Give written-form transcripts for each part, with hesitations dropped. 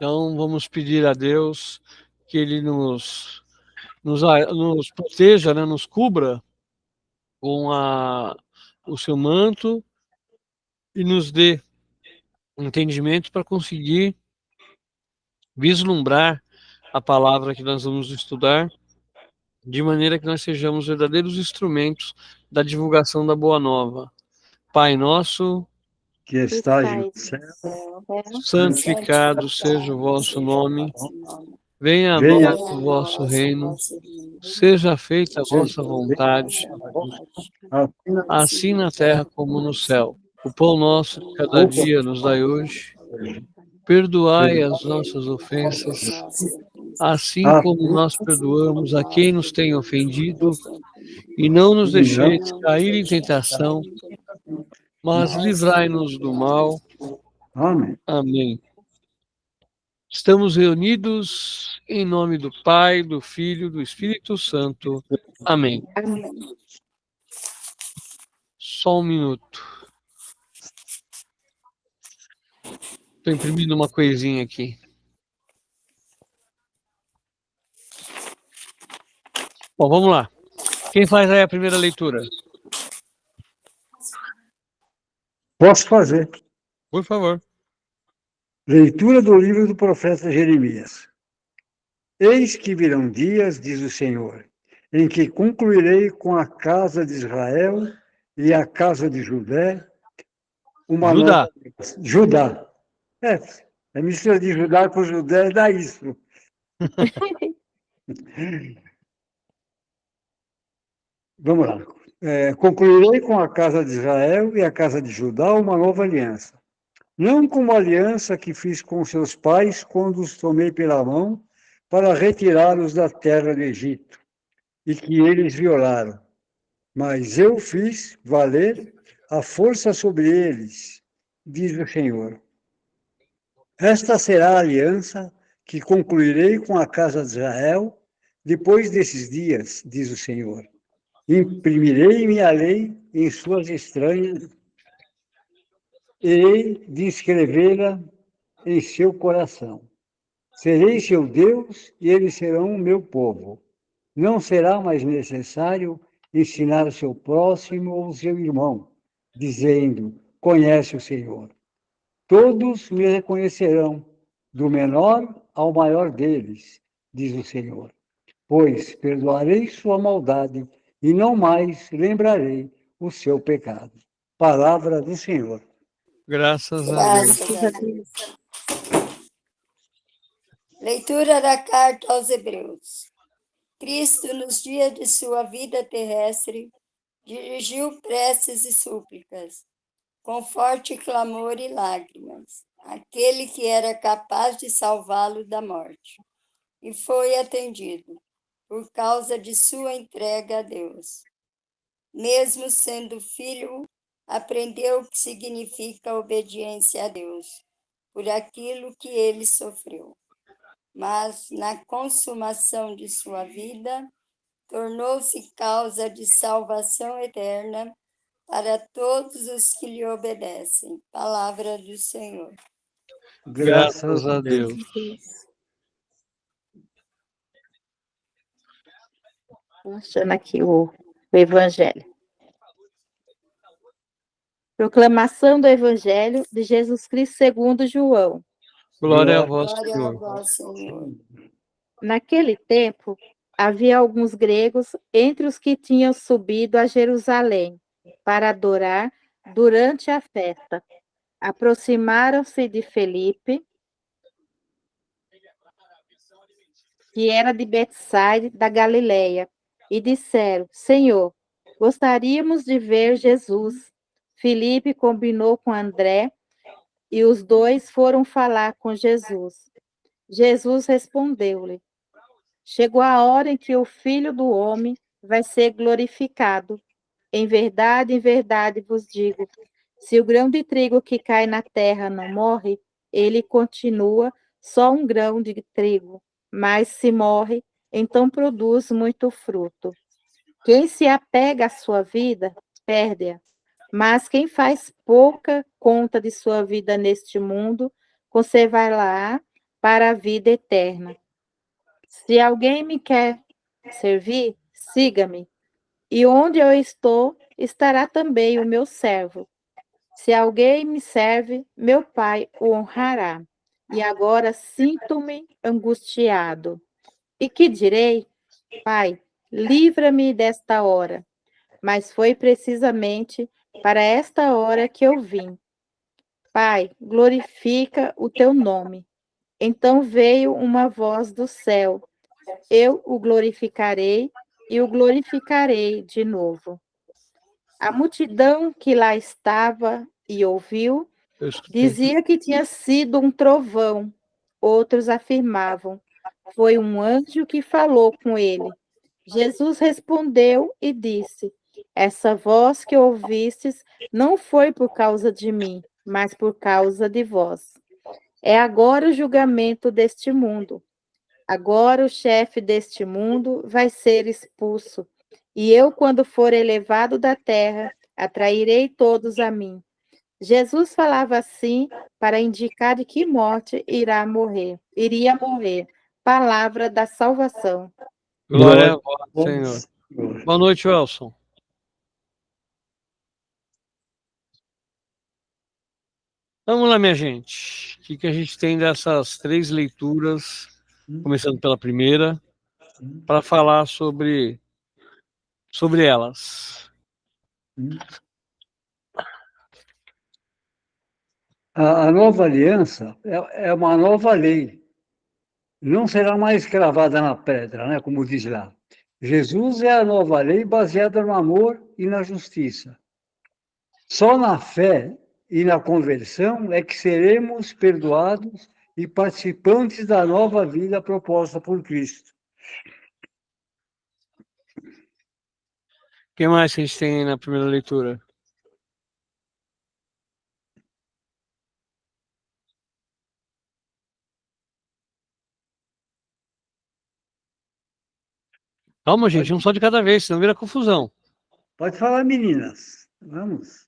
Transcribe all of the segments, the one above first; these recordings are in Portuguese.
Então, vamos pedir a Deus que Ele nos proteja, né, nos cubra com o seu manto e nos dê entendimento para conseguir vislumbrar a palavra que nós vamos estudar, de maneira que nós sejamos verdadeiros instrumentos da divulgação da Boa Nova. Pai nosso, que estás no céu, santificado seja o vosso nome, venha a venha nós o vosso reino, seja feita a vossa vontade, assim na terra como no céu. O pão nosso de cada dia nos dai hoje, perdoai as nossas ofensas, assim como nós perdoamos a quem nos tem ofendido, e não nos deixeis cair em tentação, mas livrai-nos do mal. Amém. Amém. Estamos reunidos em nome do Pai, do Filho, do Espírito Santo. Amém. Só um minuto. Estou imprimindo uma coisinha aqui. Bom, vamos lá. Quem faz aí a primeira leitura? Posso fazer. Por favor. Leitura do livro do profeta Jeremias. Eis que virão dias, diz o Senhor, em que concluirei com a casa de Israel e a casa de Judá uma Judá. nova... Judá. É mistura de Judá com Judá, dá isso. Vamos lá. Concluirei com a casa de Israel e a casa de Judá uma nova aliança. Não como a aliança que fiz com seus pais quando os tomei pela mão para retirá-los da terra do Egito, e que eles violaram. Mas eu fiz valer a força sobre eles, diz o Senhor. Esta será a aliança que concluirei com a casa de Israel depois desses dias, diz o Senhor. Imprimirei minha lei em suas estranhas e hei de escrevê-la em seu coração. Serei seu Deus e eles serão o meu povo. Não será mais necessário ensinar o seu próximo ou seu irmão, dizendo: conhece o Senhor. Todos me reconhecerão, do menor ao maior deles, diz o Senhor. Pois perdoarei sua maldade e não mais lembrarei o seu pecado. Palavra do Senhor. Graças a Deus. Leitura da carta aos Hebreus. Cristo, nos dias de sua vida terrestre, dirigiu preces e súplicas, com forte clamor e lágrimas, àquele que era capaz de salvá-lo da morte, e foi atendido, por causa de sua entrega a Deus. Mesmo sendo filho, aprendeu o que significa obediência a Deus, por aquilo que ele sofreu. Mas, na consumação de sua vida, tornou-se causa de salvação eterna para todos os que lhe obedecem. Palavra do Senhor. Graças a Deus. Achando aqui o Evangelho. Proclamação do Evangelho de Jesus Cristo segundo João. Glória a vós, Glória Senhor. a vós, Senhor. Naquele tempo, havia alguns gregos entre os que tinham subido a Jerusalém para adorar durante a festa. Aproximaram-se de Felipe, que era de Betsaida da Galileia, e disseram: Senhor, gostaríamos de ver Jesus. Felipe combinou com André e os dois foram falar com Jesus. Jesus respondeu-lhe: chegou a hora em que o Filho do Homem vai ser glorificado. Em verdade vos digo, se o grão de trigo que cai na terra não morre, ele continua só um grão de trigo, mas se morre, então produz muito fruto. Quem se apega à sua vida, perde-a, mas quem faz pouca conta de sua vida neste mundo, conservará para a vida eterna. Se alguém me quer servir, siga-me. E onde eu estou, estará também o meu servo. Se alguém me serve, meu Pai o honrará. E agora sinto-me angustiado. E que direi? Pai, livra-me desta hora. Mas foi precisamente para esta hora que eu vim. Pai, glorifica o teu nome. Então veio uma voz do céu. Eu o glorificarei e o glorificarei de novo. A multidão que lá estava e ouviu Eu escutei. dizia que tinha sido um trovão. Outros afirmavam, foi um anjo que falou com ele. Jesus respondeu e disse, essa voz que ouvistes não foi por causa de mim, mas por causa de vós. É agora o julgamento deste mundo. Agora o chefe deste mundo vai ser expulso. E eu, quando for elevado da terra, atrairei todos a mim. Jesus falava assim para indicar de que morte iria morrer. Palavra da salvação. Glória a vós, Senhor. Boa noite, Welson. Vamos lá, minha gente. O que a gente tem dessas 3 leituras, começando pela primeira, para falar sobre elas? A nova aliança é uma nova lei. Não será mais cravada na pedra, né, como diz lá. Jesus é a nova lei baseada no amor e na justiça. Só na fé e na conversão é que seremos perdoados e participantes da nova vida proposta por Cristo. O que mais que a gente tem na primeira leitura? Calma, gente, um só de cada vez, senão vira confusão. Pode falar, meninas. Vamos.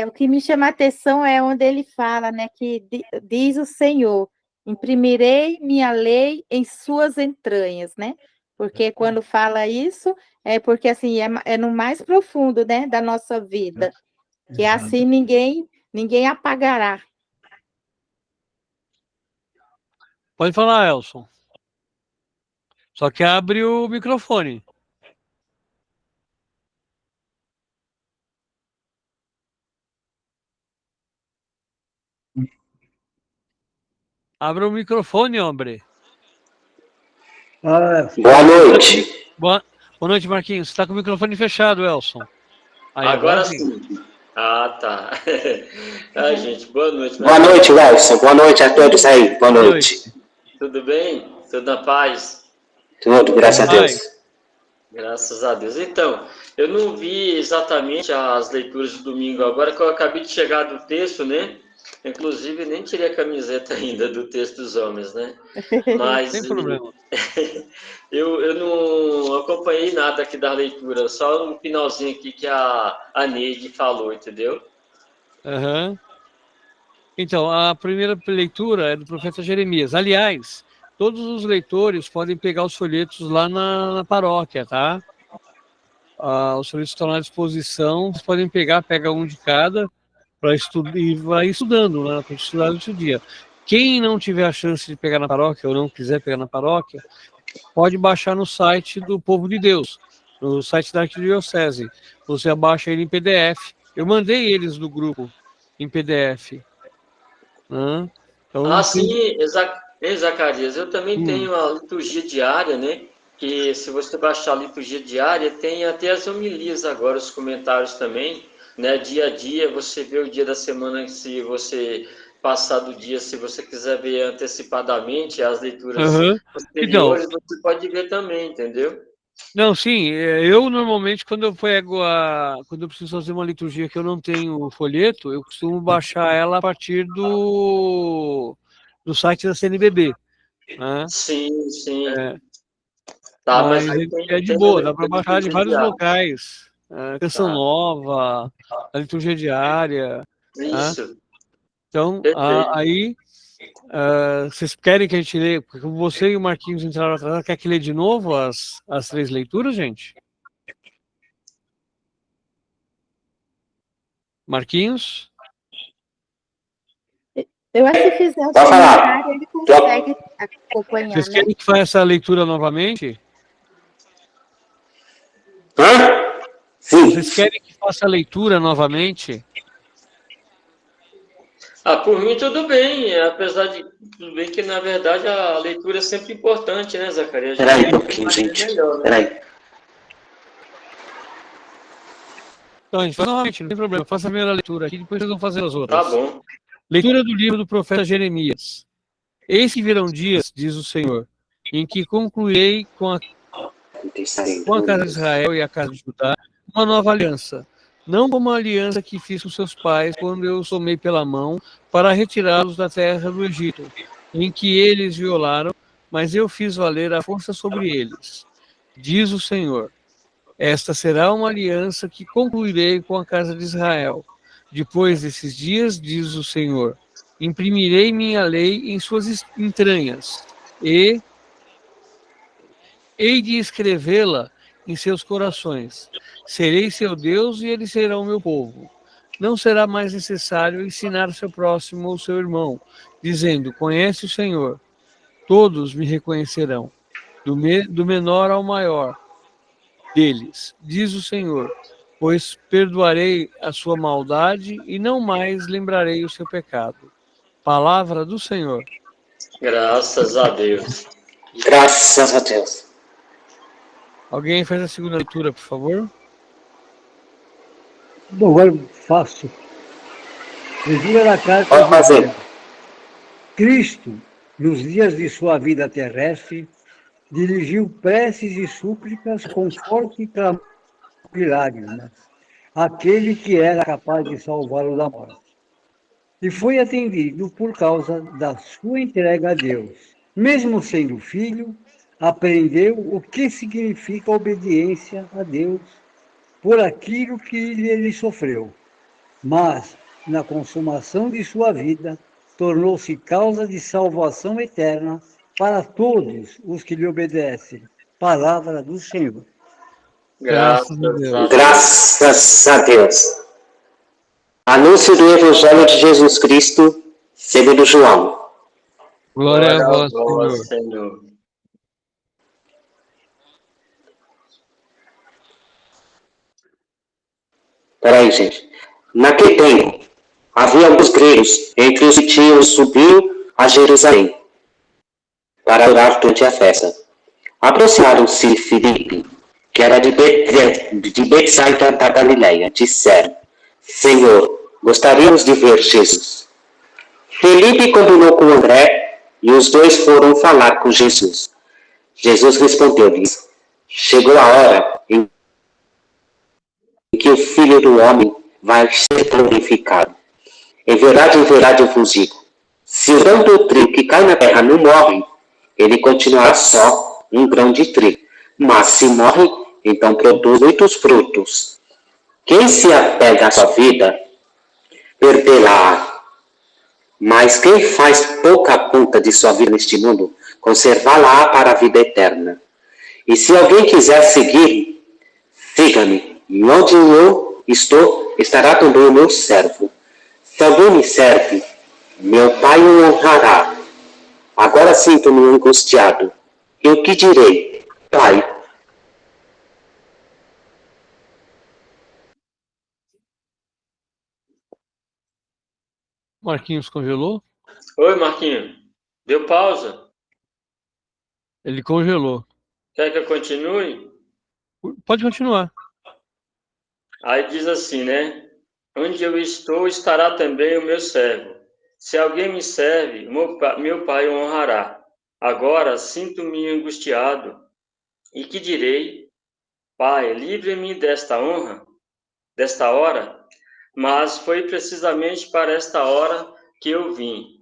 O que me chama a atenção é onde ele fala, né, que diz o Senhor, imprimirei minha lei em suas entranhas, né? Porque quando fala isso, é porque assim, é no mais profundo, né, da nossa vida, que assim ninguém apagará. Pode falar, Elson. Só que abre o microfone. Abra o microfone, homem. Boa noite. Boa noite, Marquinhos. Você está com o microfone fechado, Elson. Aí, agora sim. Ah, tá. Gente, boa noite. Boa noite, Wilson. Boa noite a todos aí. Boa noite. Tudo bem? Tudo na paz? Tudo, graças a Deus. Graças a Deus. Então, eu não vi exatamente as leituras de domingo agora, que eu acabei de chegar do texto, né? Inclusive, nem tirei a camiseta ainda do texto dos homens, né? Mas sem problema. eu não acompanhei nada aqui da leitura, só no finalzinho aqui que a Neide falou, entendeu? Uhum. Então, a primeira leitura é do profeta Jeremias. Aliás, todos os leitores podem pegar os folhetos lá na paróquia, tá? Os folhetos estão à disposição, vocês podem pega um de cada, para estudar e vai estudando, né, para estudar durante o dia. Quem não tiver a chance de pegar na paróquia ou não quiser pegar na paróquia, pode baixar no site do Povo de Deus, no site da Arquidiocese. Você abaixa ele em PDF. Eu mandei eles do grupo em PDF. Né? Então, sim, Zacarias. Eu também tenho a liturgia diária, né? Que se você baixar a liturgia diária, tem até as homilias agora, os comentários também. Né, dia a dia, você vê o dia da semana, se você passar do dia, se você quiser ver antecipadamente as leituras posteriores, então, você pode ver também, entendeu? Não, sim, eu normalmente, quando eu preciso fazer uma liturgia que eu não tenho folheto, eu costumo baixar ela a partir do site da CNBB. Né? Sim, sim. Tá, mas é de boa, dá para baixar de vários locais. Canção Nova, a liturgia diária. Isso. Tá? Então, aí Vocês querem que a gente leia? Porque você e o Marquinhos entraram atrás. Quer que lê de novo as 3 leituras, gente? Marquinhos? Eu acho que se fizer o Pode falar. comentário, ele consegue acompanhar, Vocês né? querem que faça essa leitura novamente? Hã? Sim. Vocês querem que faça a leitura novamente? Por mim tudo bem, apesar de tudo bem que na verdade a leitura é sempre importante, né, Zacarias? Peraí um pouquinho, gente. Melhor, né? Peraí. Então, a gente faz novamente, não tem problema. Faça a primeira leitura aqui, depois vocês vão fazer as outras. Tá bom. Leitura do livro do profeta Jeremias. Eis que virão dias, diz o Senhor, em que concluirei com a casa de Israel e a casa de Judá uma nova aliança. Não como a aliança que fiz com seus pais quando eu os tomei pela mão para retirá-los da terra do Egito, em que eles violaram, mas eu fiz valer a força sobre eles. Diz o Senhor. Esta será uma aliança que concluirei com a casa de Israel. Depois desses dias, diz o Senhor, imprimirei minha lei em suas entranhas e hei de escrevê-la em seus corações. Serei seu Deus e eles serão meu povo. Não será mais necessário ensinar seu próximo ou seu irmão, dizendo, conhece o Senhor. Todos me reconhecerão, do menor ao maior deles, diz o Senhor, pois perdoarei a sua maldade e não mais lembrarei o seu pecado. Palavra do Senhor. Graças a Deus. Graças a Deus. Alguém faz a segunda leitura, por favor? Bom, agora faço. Leitura da carta. Pode fazer. Cristo, nos dias de sua vida terrestre, dirigiu preces e súplicas com forte clamor e lágrimas, àquele que era capaz de salvá-lo da morte. E foi atendido por causa da sua entrega a Deus. Mesmo sendo filho, aprendeu o que significa obediência a Deus por aquilo que ele sofreu. Mas, na consumação de sua vida, tornou-se causa de salvação eterna para todos os que lhe obedecem. Palavra do Senhor. Graças a Deus. Graças a Deus. Anúncio do Evangelho de Jesus Cristo, segundo João. Glória a vós, Senhor. Peraí, gente. Naquele tempo, havia alguns gregos entre os que tinham subido a Jerusalém para adorar durante a festa. Aproximaram-se Filipe, que era de Betsaida da Galileia, disseram, Senhor, gostaríamos de ver Jesus. Filipe combinou com André e os dois foram falar com Jesus. Jesus respondeu-lhes, chegou a hora em que o Filho do Homem vai ser glorificado. Em verdade eu vos digo, se o grão do trigo que cai na terra não morre, ele continuará só um grão de trigo. Mas se morre, então produz muitos frutos. Quem se apega à sua vida, perdê-la. Mas quem faz pouca conta de sua vida neste mundo, conservá-la para a vida eterna. E se alguém quiser seguir, siga-me. E onde eu estou, estará também o meu servo. Se alguém me serve, meu Pai o honrará. Agora sinto-me angustiado. E o que direi? Pai. Marquinhos congelou? Oi, Marquinhos. Deu pausa? Ele congelou. Quer que eu continue? Pode continuar. Aí diz assim, né? Onde eu estou, estará também o meu servo. Se alguém me serve, meu Pai o honrará. Agora sinto-me angustiado. E que direi? Pai, livre-me desta honra, desta hora. Mas foi precisamente para esta hora que eu vim.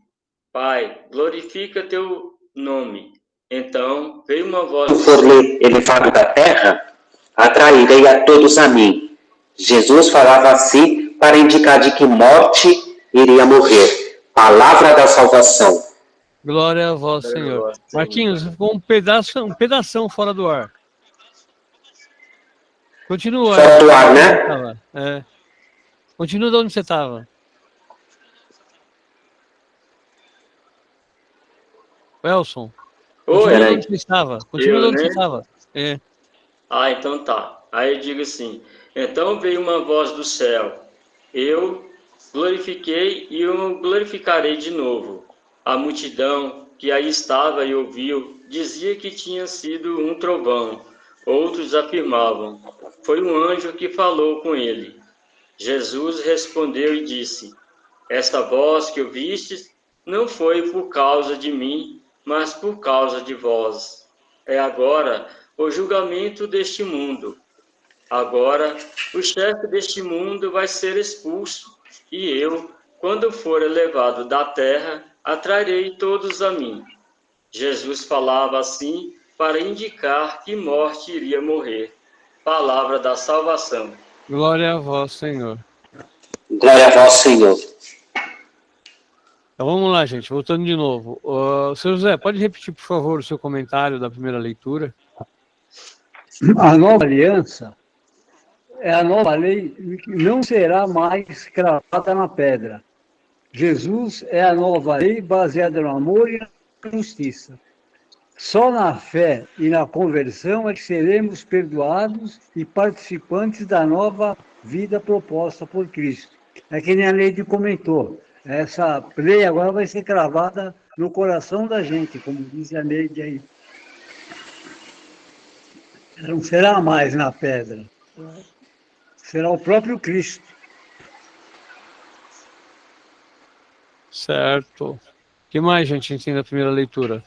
Pai, glorifica teu nome. Então veio uma voz... Se for elevado da terra, atrairei a todos a mim. Jesus falava assim para indicar de que morte iria morrer. Palavra da salvação. Glória a vós, Senhor. Marquinhos, ficou um pedação fora do ar. Continua. Fora do ar, né? É. Continua de onde você estava. Elson. Continua de onde você estava. Continua de onde você estava. É. Ah, então tá. Aí eu digo assim: então veio uma voz do céu. Eu glorifiquei e eu glorificarei de novo. A multidão que aí estava e ouviu dizia que tinha sido um trovão. Outros afirmavam: foi um anjo que falou com ele. Jesus respondeu e disse: esta voz que ouvistes não foi por causa de mim, mas por causa de vós. É agora o julgamento deste mundo. Agora o chefe deste mundo vai ser expulso, e eu, quando for elevado da terra, atrairei todos a mim. Jesus falava assim para indicar que morte iria morrer. Palavra da salvação. Glória a vós, Senhor. Glória a vós, Senhor. Então vamos lá, gente, voltando de novo. Seu José, pode repetir, por favor, o seu comentário da primeira leitura? A nova aliança é a nova lei que não será mais cravada na pedra. Jesus é a nova lei baseada no amor e na justiça. Só na fé e na conversão é que seremos perdoados e participantes da nova vida proposta por Cristo. É que nem a Neide comentou. Essa lei agora vai ser cravada no coração da gente, como diz a Neide aí. Não será mais na pedra. Será o próprio Cristo. Certo. O que mais, gente, a gente tem na primeira leitura?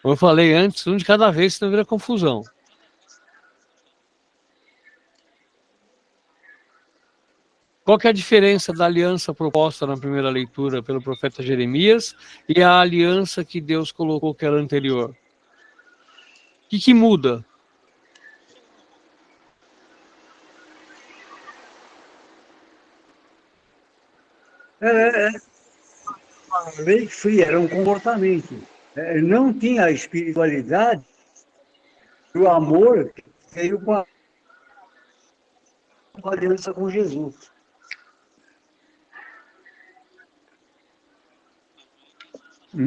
Como eu falei antes, um de cada vez, senão vira confusão. Qual que é a diferença da aliança proposta na primeira leitura pelo profeta Jeremias e a aliança que Deus colocou que era anterior? O que muda? A lei fria era um comportamento. Não tinha a espiritualidade e o amor que veio com a aliança com Jesus.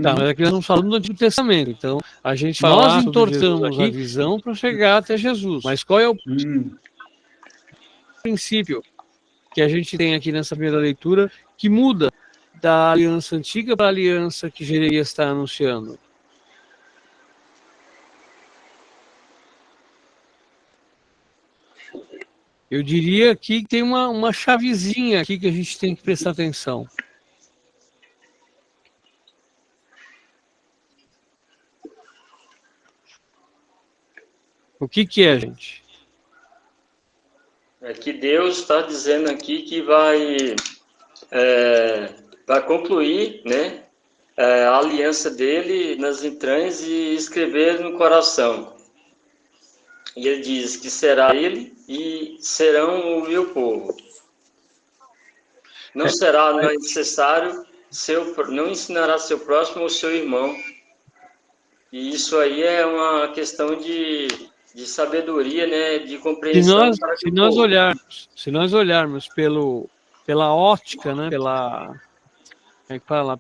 Tá, mas aqui nós estamos falando do Antigo Testamento, então nós entortamos a visão para chegar até Jesus. Mas qual é o princípio que a gente tem aqui nessa primeira leitura que muda da aliança antiga para a aliança que Jeremias está anunciando? Eu diria que tem uma chavezinha aqui que a gente tem que prestar atenção. O que é, gente? É que Deus está dizendo aqui que vai concluir, né, a aliança dele nas entranhas e escrever no coração. E ele diz que será ele e serão o meu povo. Não será necessário, não ensinará seu próximo ou seu irmão. E isso aí é uma questão de sabedoria, né, de compreensão. Se nós olharmos pela ótica, né,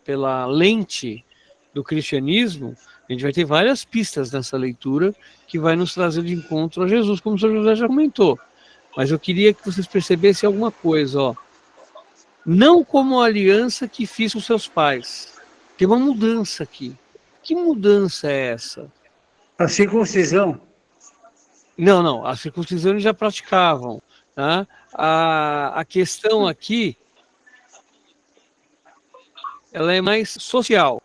pela lente do cristianismo, a gente vai ter várias pistas nessa leitura que vai nos trazer de encontro a Jesus, como o Sr. José já comentou. Mas eu queria que vocês percebessem alguma coisa, ó. Não como a aliança que fiz com seus pais. Tem uma mudança aqui. Que mudança é essa? A circuncisão. Não, a circuncisão eles já praticavam. Tá? A questão aqui, ela é mais social.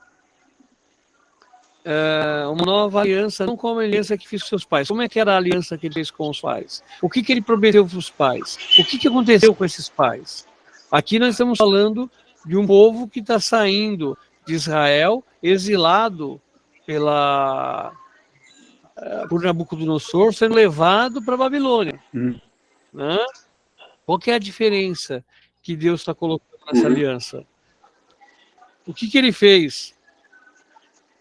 Uma nova aliança, não como a aliança que fiz com seus pais. Como é que era a aliança que ele fez com os pais? O que ele prometeu para os pais? O que aconteceu com esses pais? Aqui nós estamos falando de um povo que está saindo de Israel, exilado por Nabucodonosor sendo levado para a Babilônia. Né? Qual que é a diferença que Deus está colocando nessa aliança? O que ele fez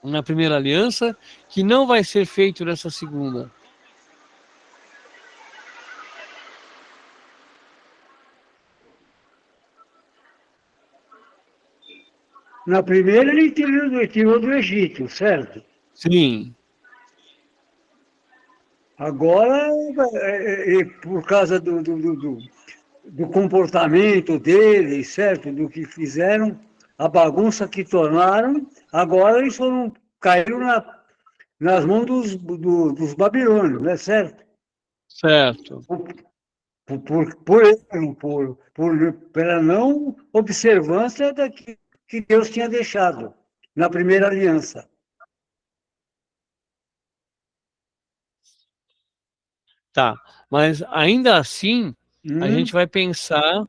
na primeira aliança que não vai ser feito nessa segunda? Na primeira ele tirou do Egito, certo? Sim. Agora, por causa do comportamento deles, certo? Do que fizeram, a bagunça que tornaram, agora eles caíram nas mãos dos babilônios, né? Certo? Certo. Pela não observância daquilo que Deus tinha deixado na primeira aliança. Tá, mas ainda assim, a gente vai pensar,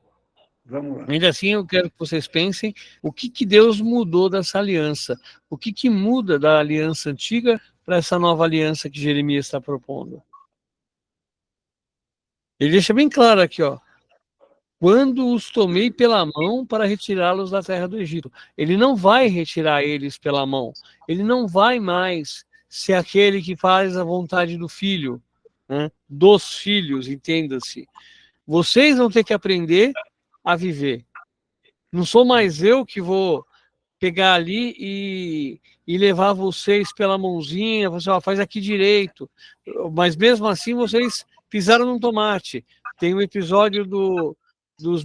Vamos lá. ainda assim eu quero que vocês pensem o que Deus mudou dessa aliança, o que muda da aliança antiga para essa nova aliança que Jeremias está propondo. Ele deixa bem claro aqui, ó, quando os tomei pela mão para retirá-los da terra do Egito. Ele não vai retirar eles pela mão, ele não vai mais ser aquele que faz a vontade do filho, né? Dos filhos, entenda-se. Vocês vão ter que aprender a viver. Não sou mais eu que vou pegar ali e levar vocês pela mãozinha, você faz aqui direito. Mas mesmo assim vocês pisaram num tomate. Tem um episódio dos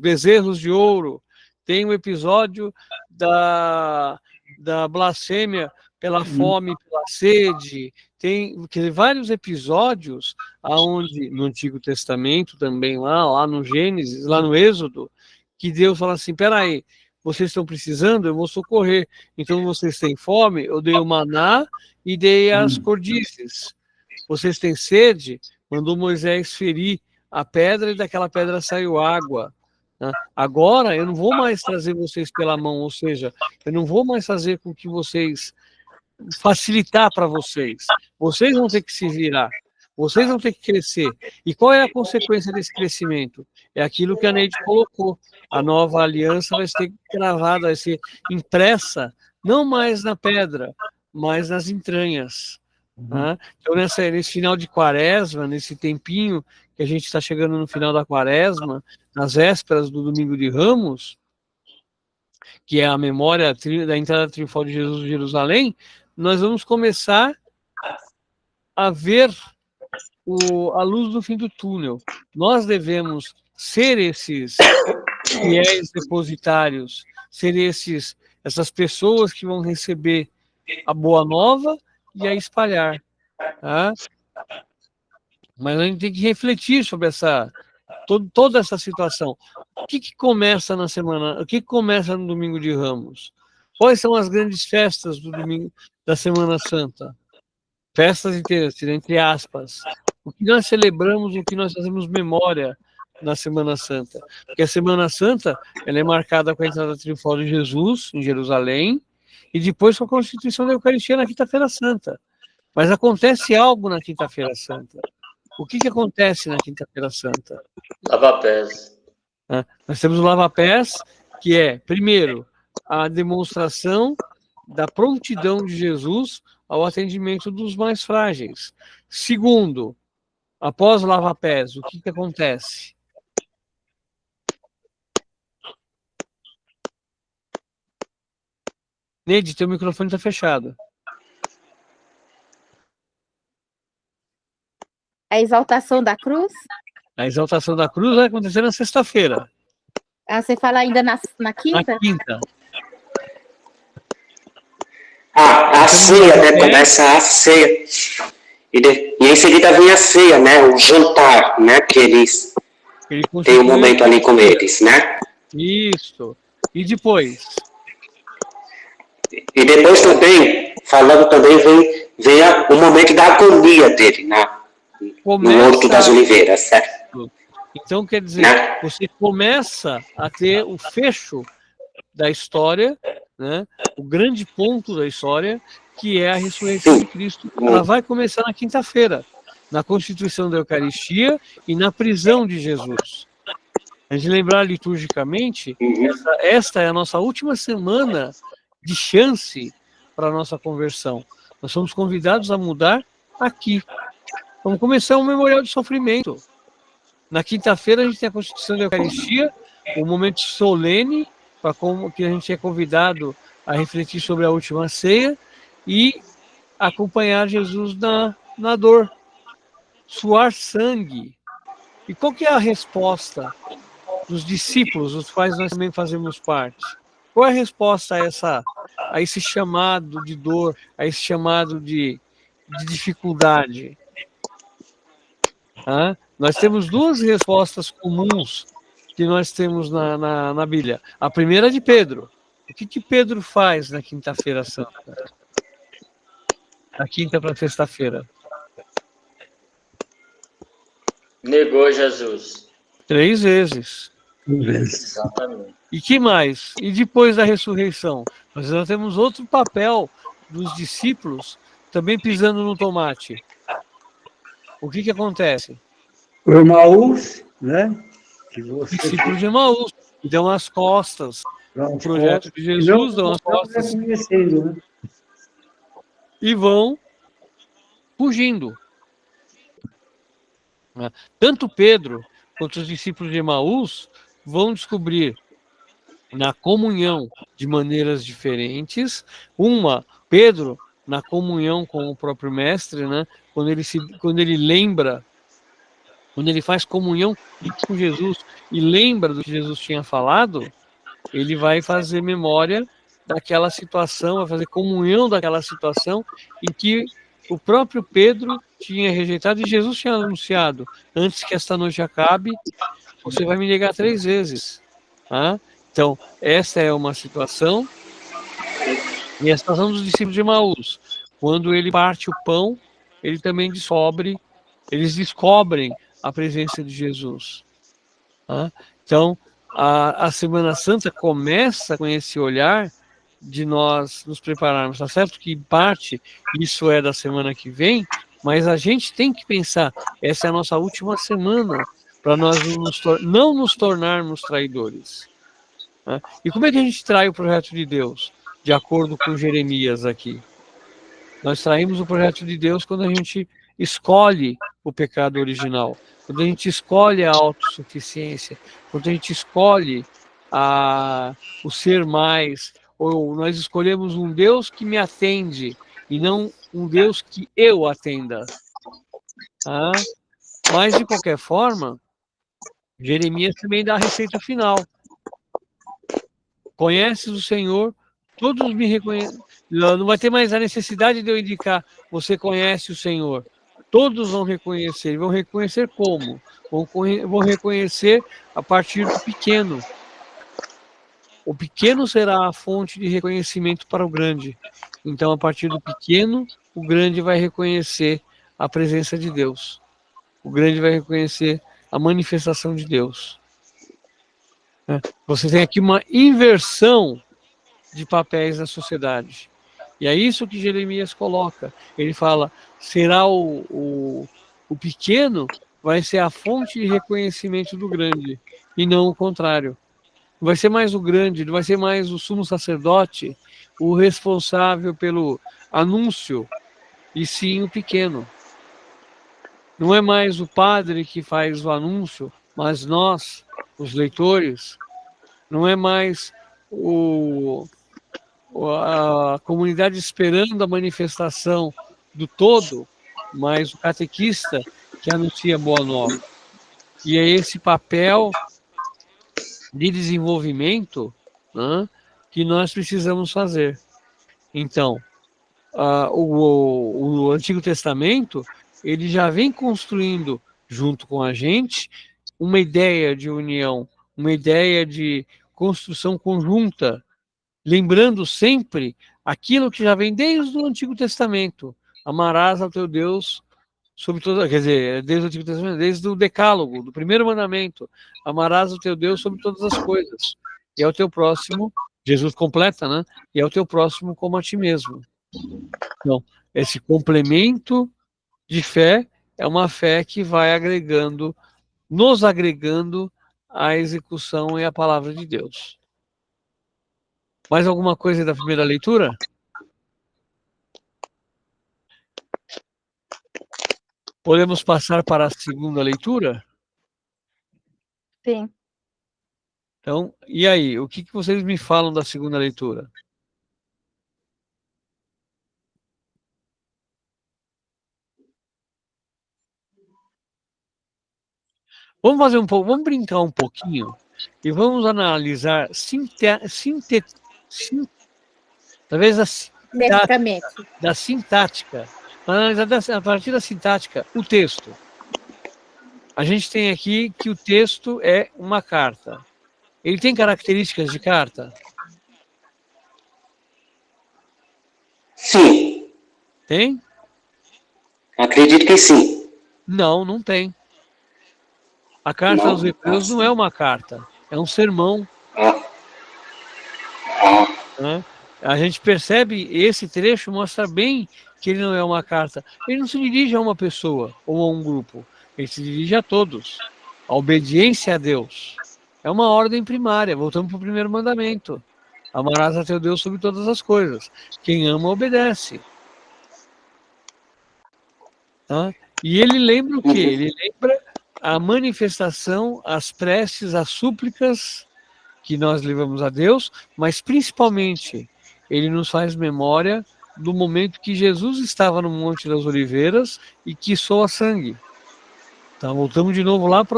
bezerros de ouro. Tem um episódio da blasfêmia pela fome, pela sede. Tem vários episódios aonde no Antigo Testamento também lá no Gênesis, lá no Êxodo, que Deus fala assim, peraí, vocês estão precisando, eu vou socorrer. Então vocês têm fome, eu dei o maná e dei as cordizes. Vocês têm sede, mandou Moisés ferir a pedra e daquela pedra saiu água. Né? Agora eu não vou mais trazer vocês pela mão, ou seja, eu não vou mais fazer com que vocês facilitar para vocês. Vocês vão ter que se virar. Vocês vão ter que crescer. E qual é a consequência desse crescimento? É aquilo que a Neide colocou. A nova aliança vai ser gravada, vai ser impressa, não mais na pedra, mas nas entranhas. Né? Então, nesse final de quaresma, nesse tempinho que a gente está chegando no final da quaresma, nas vésperas do Domingo de Ramos, que é a memória da entrada triunfal de Jesus em Jerusalém, nós vamos começar a ver a luz do fim do túnel. Nós devemos ser esses fiéis depositários, ser essas pessoas que vão receber a boa nova e a espalhar. Tá? Mas a gente tem que refletir sobre toda essa situação. O que começa na semana? O que começa no Domingo de Ramos? Quais são as grandes festas do domingo da Semana Santa? Festas inteiras, entre aspas. O que nós celebramos, o que nós fazemos memória na Semana Santa? Porque a Semana Santa ela é marcada com a entrada triunfal de Jesus em Jerusalém e depois com a constituição da Eucaristia na Quinta-feira Santa. Mas acontece algo na Quinta-feira Santa. O que acontece na Quinta-feira Santa? Lava-pés. Nós temos o lava-pés, que é, primeiro, a demonstração da prontidão de Jesus ao atendimento dos mais frágeis. Segundo, após o lava-pés, o que acontece? Neide, teu microfone está fechado. A exaltação da cruz? A exaltação da cruz vai acontecer na sexta-feira. Ah, você fala ainda na quinta? Na quinta. A ceia, né? Começa a ceia. E em seguida vem a ceia, né? O jantar, né? Que eles têm um momento ali com eles, né? Isso. E depois? E depois também, falando também, vem o momento da agonia dele, né? No Horto das Oliveiras, certo? Então, quer dizer, você começa a ter o fecho da história, né? O grande ponto da história, que é a ressurreição de Cristo. Ela vai começar na quinta-feira, na constituição da Eucaristia e na prisão de Jesus. A gente lembrar liturgicamente, esta é a nossa última semana de chance para a nossa conversão. Nós somos convidados a mudar aqui. Vamos começar um memorial de sofrimento. Na quinta-feira a gente tem a constituição da Eucaristia, um momento solene, para como que a gente é convidado a refletir sobre a última ceia e acompanhar Jesus na dor, suar sangue. E qual que é a resposta dos discípulos, dos quais nós também fazemos parte? Qual é a resposta a esse chamado de dor, a esse chamado de dificuldade? Nós temos duas respostas comuns que nós temos na Bíblia. A primeira é de Pedro. O que Pedro faz na quinta-feira santa? Da quinta para sexta-feira. Negou Jesus. 3 vezes. Exatamente. E que mais? E depois da ressurreição? Nós já temos outro papel dos discípulos também pisando no tomate. O que acontece? O Emaús, né? Que você... Discípulos de Emaús, que dão as costas ao projeto de Jesus, dão as costas né? e vão fugindo. Tanto Pedro quanto os discípulos de Emaús vão descobrir na comunhão de maneiras diferentes. Pedro, na comunhão com o próprio mestre, né? Quando ele lembra, quando ele faz comunhão com Jesus e lembra do que Jesus tinha falado, ele vai fazer memória daquela situação, vai fazer comunhão daquela situação em que o próprio Pedro tinha rejeitado e Jesus tinha anunciado: antes que esta noite acabe, você vai me negar 3 vezes. Então, essa é uma situação. E a situação dos discípulos de Emaús. Quando ele parte o pão, eles descobrem a presença de Jesus. Então, a Semana Santa começa com esse olhar de nós nos prepararmos. Tá certo que, em parte, isso é da semana que vem, mas a gente tem que pensar, essa é a nossa última semana, para nós não nos tornarmos traidores. E como é que a gente trai o projeto de Deus? De acordo com Jeremias aqui. Nós traímos o projeto de Deus quando a gente escolhe o pecado original, quando a gente escolhe a autossuficiência, quando a gente escolhe o ser mais, ou nós escolhemos um Deus que me atende e não um Deus que eu atenda. Mas, de qualquer forma, Jeremias também dá a receita final. Conheces o Senhor, todos me reconhecem. Não vai ter mais a necessidade de eu indicar: você conhece o Senhor. Todos vão reconhecer. E vão reconhecer como? Vão reconhecer a partir do pequeno. O pequeno será a fonte de reconhecimento para o grande. Então, a partir do pequeno, o grande vai reconhecer a presença de Deus. O grande vai reconhecer a manifestação de Deus. Você tem aqui uma inversão de papéis na sociedade. E é isso que Jeremias coloca. Ele fala: será o pequeno vai ser a fonte de reconhecimento do grande, e não o contrário. Não vai ser mais o grande, não vai ser mais o sumo sacerdote o responsável pelo anúncio, e sim o pequeno. Não é mais o padre que faz o anúncio, mas nós, os leitores. Não é mais a comunidade esperando a manifestação do todo, mas o catequista que anuncia a boa nova. E é esse papel de desenvolvimento, né, que nós precisamos fazer. Então, o Antigo Testamento, ele já vem construindo, junto com a gente, uma ideia de união, uma ideia de construção conjunta, lembrando sempre aquilo que já vem desde o Antigo Testamento: amarás ao teu Deus sobre toda, quer dizer, desde o Antigo Testamento, desde o Decálogo, do primeiro mandamento: amarás o teu Deus sobre todas as coisas, e ao teu próximo. Jesus completa, né? E ao teu próximo como a ti mesmo. Então, esse complemento de fé é uma fé que vai agregando, nos agregando à execução e à palavra de Deus. Mais alguma coisa da primeira leitura? Podemos passar para a segunda leitura? Sim. Então, e aí, o que vocês me falam da segunda leitura? Vamos fazer um pouco, vamos brincar um pouquinho e vamos analisar talvez da sintática, analisar a partir da sintática o texto. A gente tem aqui que o texto é uma carta. Ele tem características de carta? Sim. Tem? Acredito que sim. Não, não tem. A carta aos Hebreus não é uma carta, é um sermão. Né? A gente percebe, esse trecho mostra bem que ele não é uma carta. Ele não se dirige a uma pessoa ou a um grupo, ele se dirige a todos. A obediência a Deus é uma ordem primária. Voltamos para o primeiro mandamento: amarás a teu Deus sobre todas as coisas. Quem ama, obedece. Tá? E ele lembra o quê? Ele lembra a manifestação, as preces, as súplicas que nós levamos a Deus, mas principalmente ele nos faz memória do momento que Jesus estava no Monte das Oliveiras e que soa sangue. Então, voltamos de novo lá para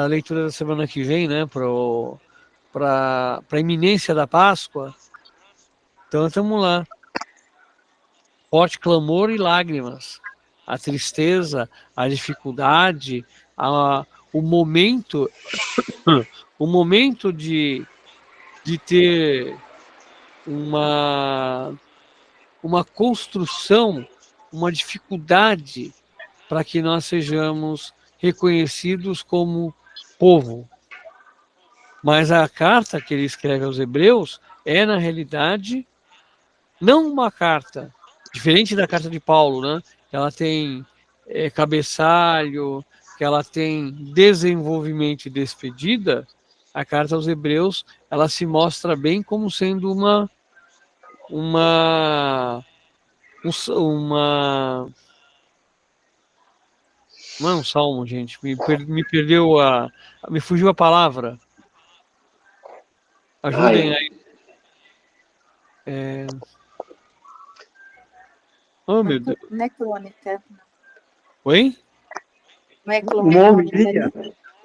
a leitura da semana que vem, né? Para a iminência da Páscoa. Então, estamos lá. Forte clamor e lágrimas. A tristeza, a dificuldade, o momento de ter uma construção, uma dificuldade para que nós sejamos reconhecidos como povo. Mas a carta que ele escreve aos Hebreus é, na realidade, não uma carta, diferente da carta de Paulo, né? Ela tem cabeçalho, que ela tem desenvolvimento e despedida. A carta aos Hebreus, ela se mostra bem como sendo uma não é um salmo, gente, me perdeu me fugiu a palavra. Ajudem aí. Oh, meu Deus. Não é crônica. Oi? Não é crônica.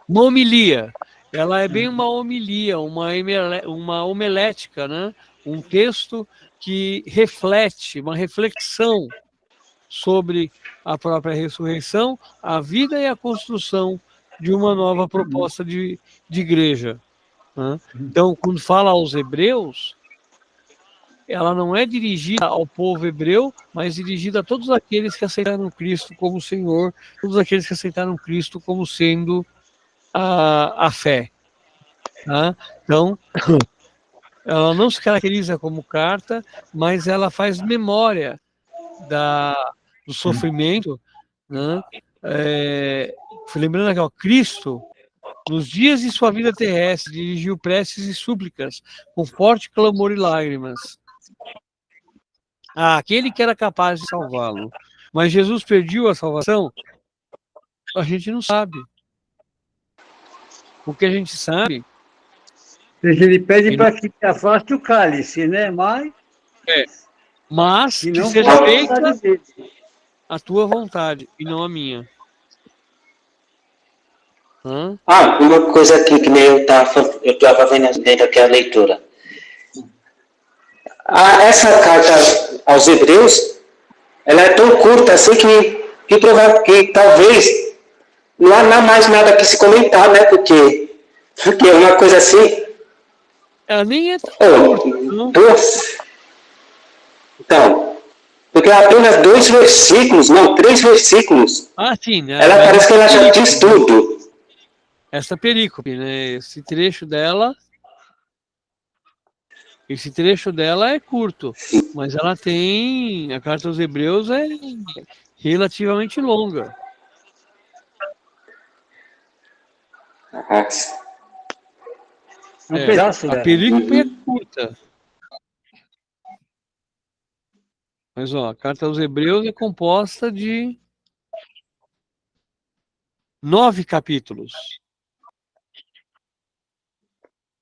Uma homilia. Ela é bem uma homilia, uma homilética, né? Um texto que reflete, uma reflexão sobre a própria ressurreição, a vida e a construção de uma nova proposta de igreja. Né? Então, quando fala aos Hebreus, ela não é dirigida ao povo hebreu, mas dirigida a todos aqueles que aceitaram Cristo como Senhor, todos aqueles que aceitaram Cristo como sendo a fé. Tá? Então, ela não se caracteriza como carta, mas ela faz memória do sofrimento. Né? Lembrando aqui, ó, Cristo, nos dias de sua vida terrestre, dirigiu preces e súplicas, com forte clamor e lágrimas, àquele que era capaz de salvá-lo. Mas Jesus perdeu a salvação? A gente não sabe. O que a gente sabe... Ele pede para que te afaste o cálice, né? Mas que seja feita a tua vontade e não a minha. Uma coisa aqui que nem eu estava vendo dentro daquela leitura. Essa carta aos Hebreus, ela é tão curta assim que talvez não há mais nada que se comentar, né? Porque é uma coisa assim. Ela nem é tão curta. Então, porque apenas 2 versículos, não, 3 versículos. Sim, né? Ela parece que ela já diz tudo. Essa perícope, né? Esse trecho dela, Esse trecho dela é curto, mas ela tem, a carta aos Hebreus é relativamente longa. Ah, É um pedaço A dela. perícope é curta. Mas, ó, a carta aos Hebreus é composta de 9 capítulos.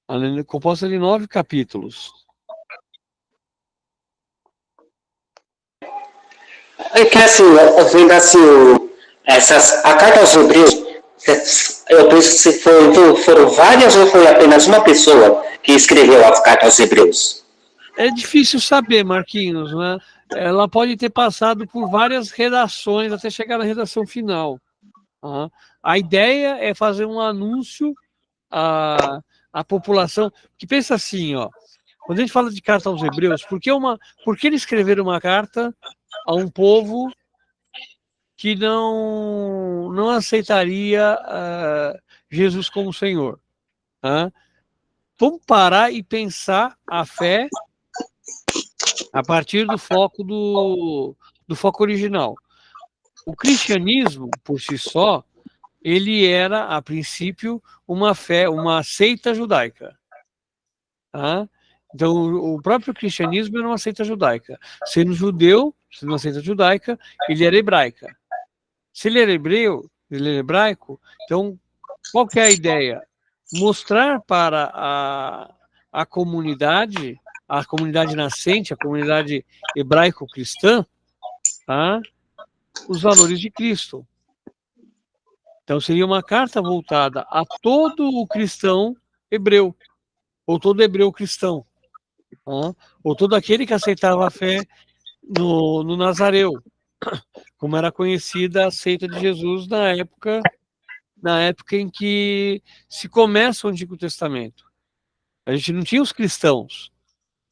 Ela é composta de 9 capítulos. é que assim, vendo assim, a carta aos Hebreus, eu penso que foram várias ou foi apenas uma pessoa que escreveu a carta aos Hebreus? É difícil saber, Marquinhos, né? Ela pode ter passado por várias redações até chegar na redação final. Tá? A ideia é fazer um anúncio à população, que pensa assim, ó, quando a gente fala de carta aos Hebreus, por que eles escreveram uma carta a um povo que não aceitaria Jesus como Senhor? Tá? Vamos parar e pensar a fé a partir do foco do foco original. O cristianismo, por si só, ele era, a princípio, uma seita judaica. Tá? Então, o próprio cristianismo era uma seita judaica. Sendo judeu, sendo uma seita judaica, ele era hebraica. Se ele era hebreu, ele era hebraico, então, qual que é a ideia? Mostrar para a comunidade nascente, a comunidade hebraico-cristã, tá? Os valores de Cristo. Então, seria uma carta voltada a todo o cristão hebreu, ou todo hebreu cristão, tá? Ou todo aquele que aceitava a fé no Nazareu, como era conhecida a seita de Jesus na época em que se começa o Antigo Testamento. A gente não tinha os cristãos,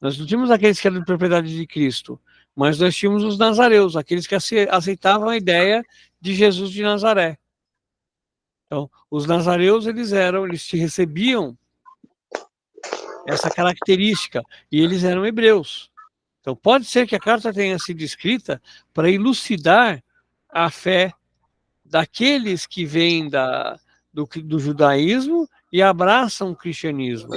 nós não tínhamos aqueles que eram de propriedade de Cristo, mas nós tínhamos os nazareus, aqueles que aceitavam a ideia de Jesus de Nazaré. Então, os nazareus, eles recebiam essa característica, e eles eram hebreus. Então, pode ser que a carta tenha sido escrita para elucidar a fé daqueles que vêm do judaísmo e abraçam o cristianismo.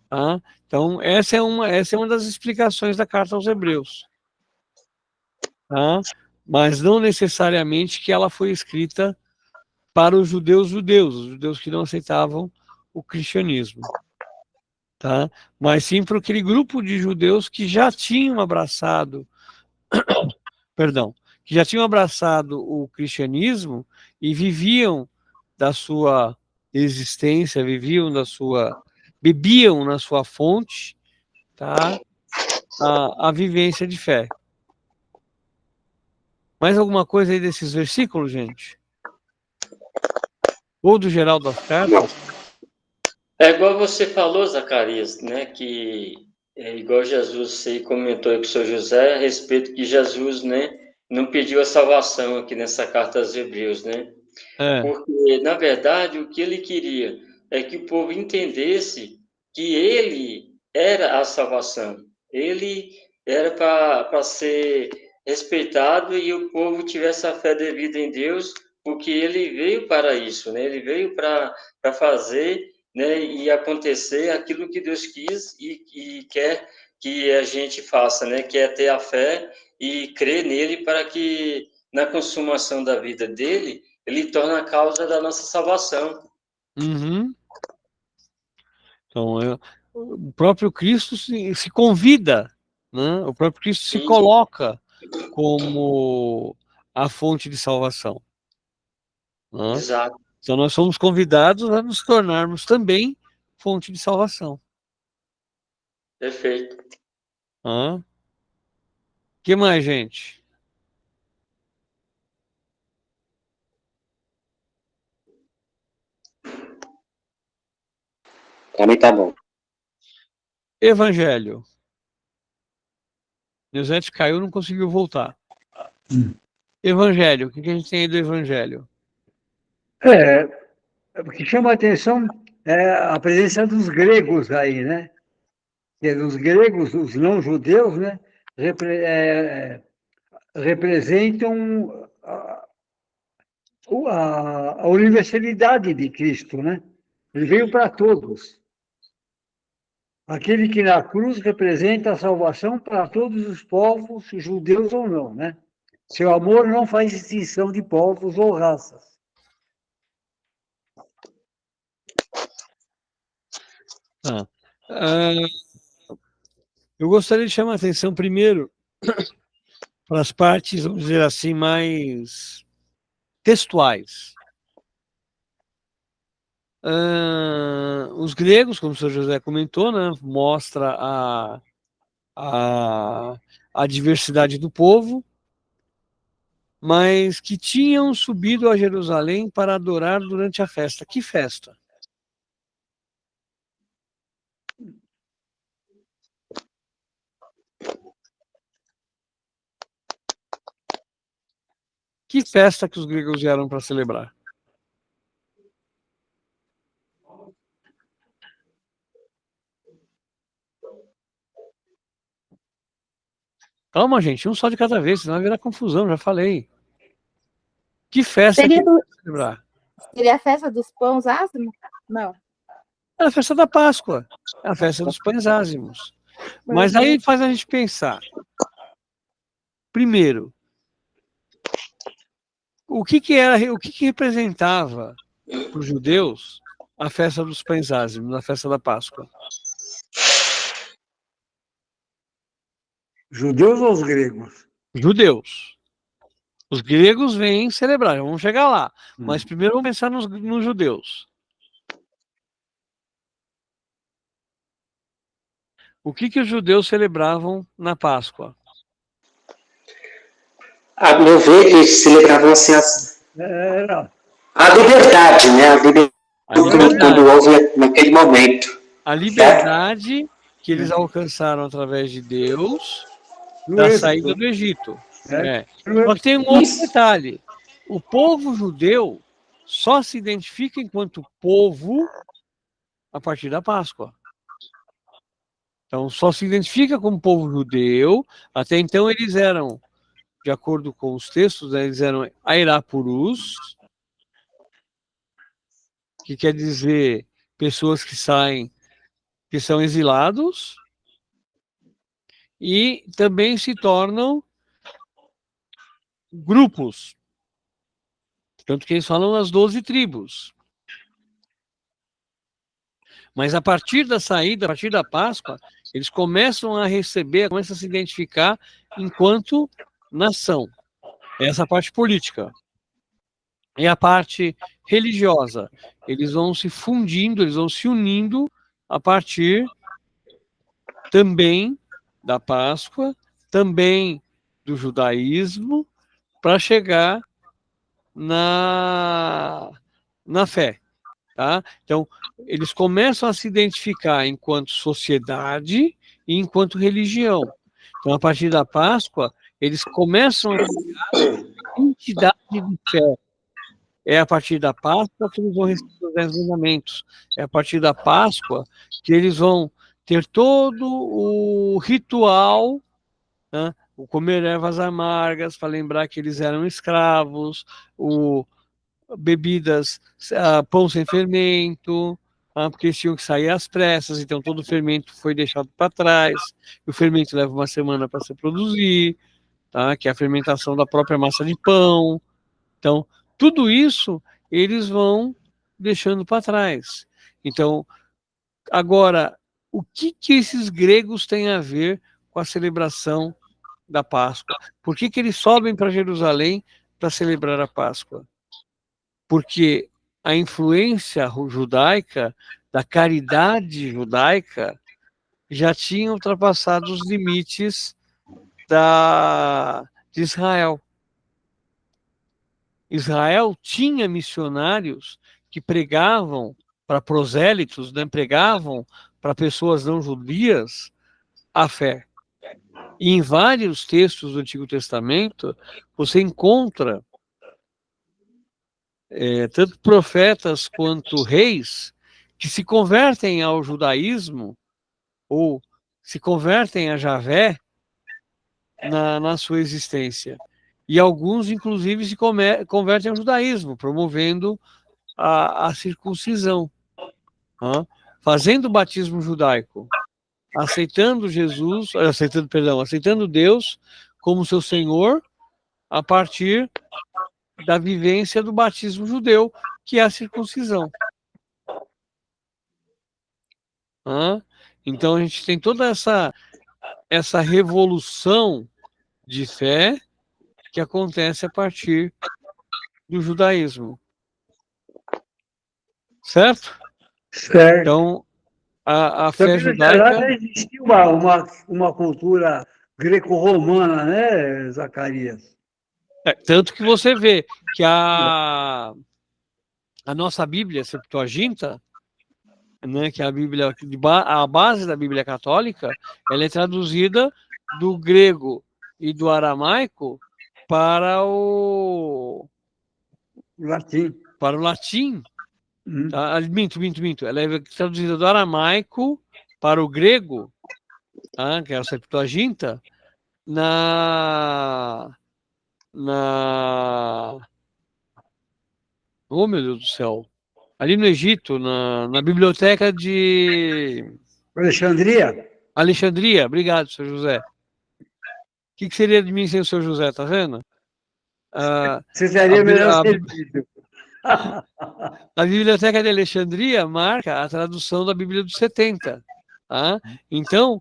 Tá? Então, essa é uma das explicações da carta aos Hebreus. Tá? Mas não necessariamente que ela foi escrita para os judeus que não aceitavam o cristianismo. Tá? Mas sim para aquele grupo de judeus que já tinham abraçado, perdão, que já tinham abraçado o cristianismo e viviam da sua existência, bebiam na sua fonte, tá? A vivência de fé. Mais alguma coisa aí desses versículos, gente? Ou do geral das cartas? É igual você falou, Zacarias, né? Que é igual Jesus, você comentou aí com o senhor José a respeito que Jesus, né? Não pediu a salvação aqui nessa carta aos Hebreus, né? Porque, na verdade, o que ele queria é que o povo entendesse que ele era a salvação. Ele era para ser respeitado e o povo tivesse a fé devida em Deus, porque ele veio para isso, né? Ele veio para fazer, né, e acontecer aquilo que Deus quis e quer que a gente faça, né? Que é ter a fé e crer nele para que, na consumação da vida dele, ele torna a causa da nossa salvação. Uhum. Então, o próprio Cristo se convida, né? O próprio Cristo se coloca como a fonte de salvação. Né? Exato. Então, nós somos convidados a nos tornarmos também fonte de salvação. Perfeito. O que mais, gente? Para mim tá bom. Evangelho. Neusete caiu, não conseguiu voltar. Evangelho. O que a gente tem aí do Evangelho? O que chama a atenção é a presença dos gregos aí, né? que os gregos, os não-judeus, né, representam a universalidade de Cristo, né? Ele veio para todos. Aquele que na cruz representa a salvação para todos os povos, judeus ou não, né? Seu amor não faz distinção de povos ou raças. Eu gostaria de chamar a atenção primeiro para as partes, vamos dizer assim, mais textuais. Os gregos, como o senhor José comentou, né, mostra a diversidade do povo, mas que tinham subido a Jerusalém para adorar durante a festa. Que festa? Que festa que os gregos vieram para celebrar? Calma, gente, um só de cada vez, senão vai virar confusão, já falei. Que festa Seria, que celebrar? seria a festa dos pães ázimos? Não. É a festa da Páscoa, é a festa dos pães ázimos. Mas aí faz a gente pensar. Primeiro, o que representava para os judeus a festa dos pães ázimos, a festa da Páscoa? Judeus ou os gregos? Judeus. Os gregos vêm celebrar, vamos chegar lá. Mas primeiro vamos pensar nos judeus. O que os judeus celebravam na Páscoa? A meu ver, eles celebravam assim a liberdade, né? A liberdade quando houve naquele momento. A liberdade que eles alcançaram através de Deus da saída do Egito. Só que tem um outro detalhe. O povo judeu só se identifica enquanto povo a partir da Páscoa. Então, só se identifica como povo judeu. Até então, eles eram, de acordo com os textos, eles eram Airapurus, que quer dizer pessoas que são exilados, e também se tornam grupos. Tanto que eles falam as 12 tribos. Mas a partir da saída, a partir da Páscoa, eles começam a receber, começam a se identificar enquanto nação. Essa parte política. E a parte religiosa. Eles vão se fundindo, eles vão se unindo a partir também da Páscoa, também do judaísmo, para chegar na fé. Tá? Então, eles começam a se identificar enquanto sociedade e enquanto religião. Então, a partir da Páscoa, eles começam a criar entidade de fé. É a partir da Páscoa que eles vão receber os 10 mandamentos. É a partir da Páscoa que eles vão ter todo o ritual, né? O comer ervas amargas, para lembrar que eles eram escravos, bebidas, pão sem fermento, porque eles tinham que sair às pressas, então todo o fermento foi deixado para trás. O fermento leva uma semana para se produzir, tá? Que é a fermentação da própria massa de pão. Então, tudo isso eles vão deixando para trás. Então, agora, o que esses gregos têm a ver com a celebração da Páscoa? Por que eles sobem para Jerusalém para celebrar a Páscoa? Porque a influência judaica, da caridade judaica, já tinha ultrapassado os limites de Israel. Israel tinha missionários que pregavam para prosélitos, né, pregavam para pessoas não judias a fé. E em vários textos do Antigo Testamento, você encontra tanto profetas quanto reis que se convertem ao judaísmo ou se convertem a Javé na sua existência. E alguns, inclusive, se convertem ao judaísmo, promovendo a circuncisão, fazendo o batismo judaico, aceitando Deus como seu Senhor a partir da vivência do batismo judeu, que é a circuncisão. Então a gente tem toda essa revolução de fé que acontece a partir do judaísmo. Certo? Certo. Então, a fé Também judaica... já existia uma cultura greco-romana, né, Zacarias? Tanto que você vê que a nossa Bíblia, Septuaginta, né, que é a Bíblia, a base da Bíblia católica, ela é traduzida do grego e do aramaico para o Latim. Tá? Minto. Ela é traduzida do aramaico para o grego, que é a Septuaginta, oh, meu Deus do céu. Ali no Egito, na biblioteca de Alexandria. Obrigado, senhor José. O que seria de mim sem o senhor José, tá vendo? Você seria melhor servido. A biblioteca de Alexandria marca a tradução da Bíblia dos 70. Tá? Então,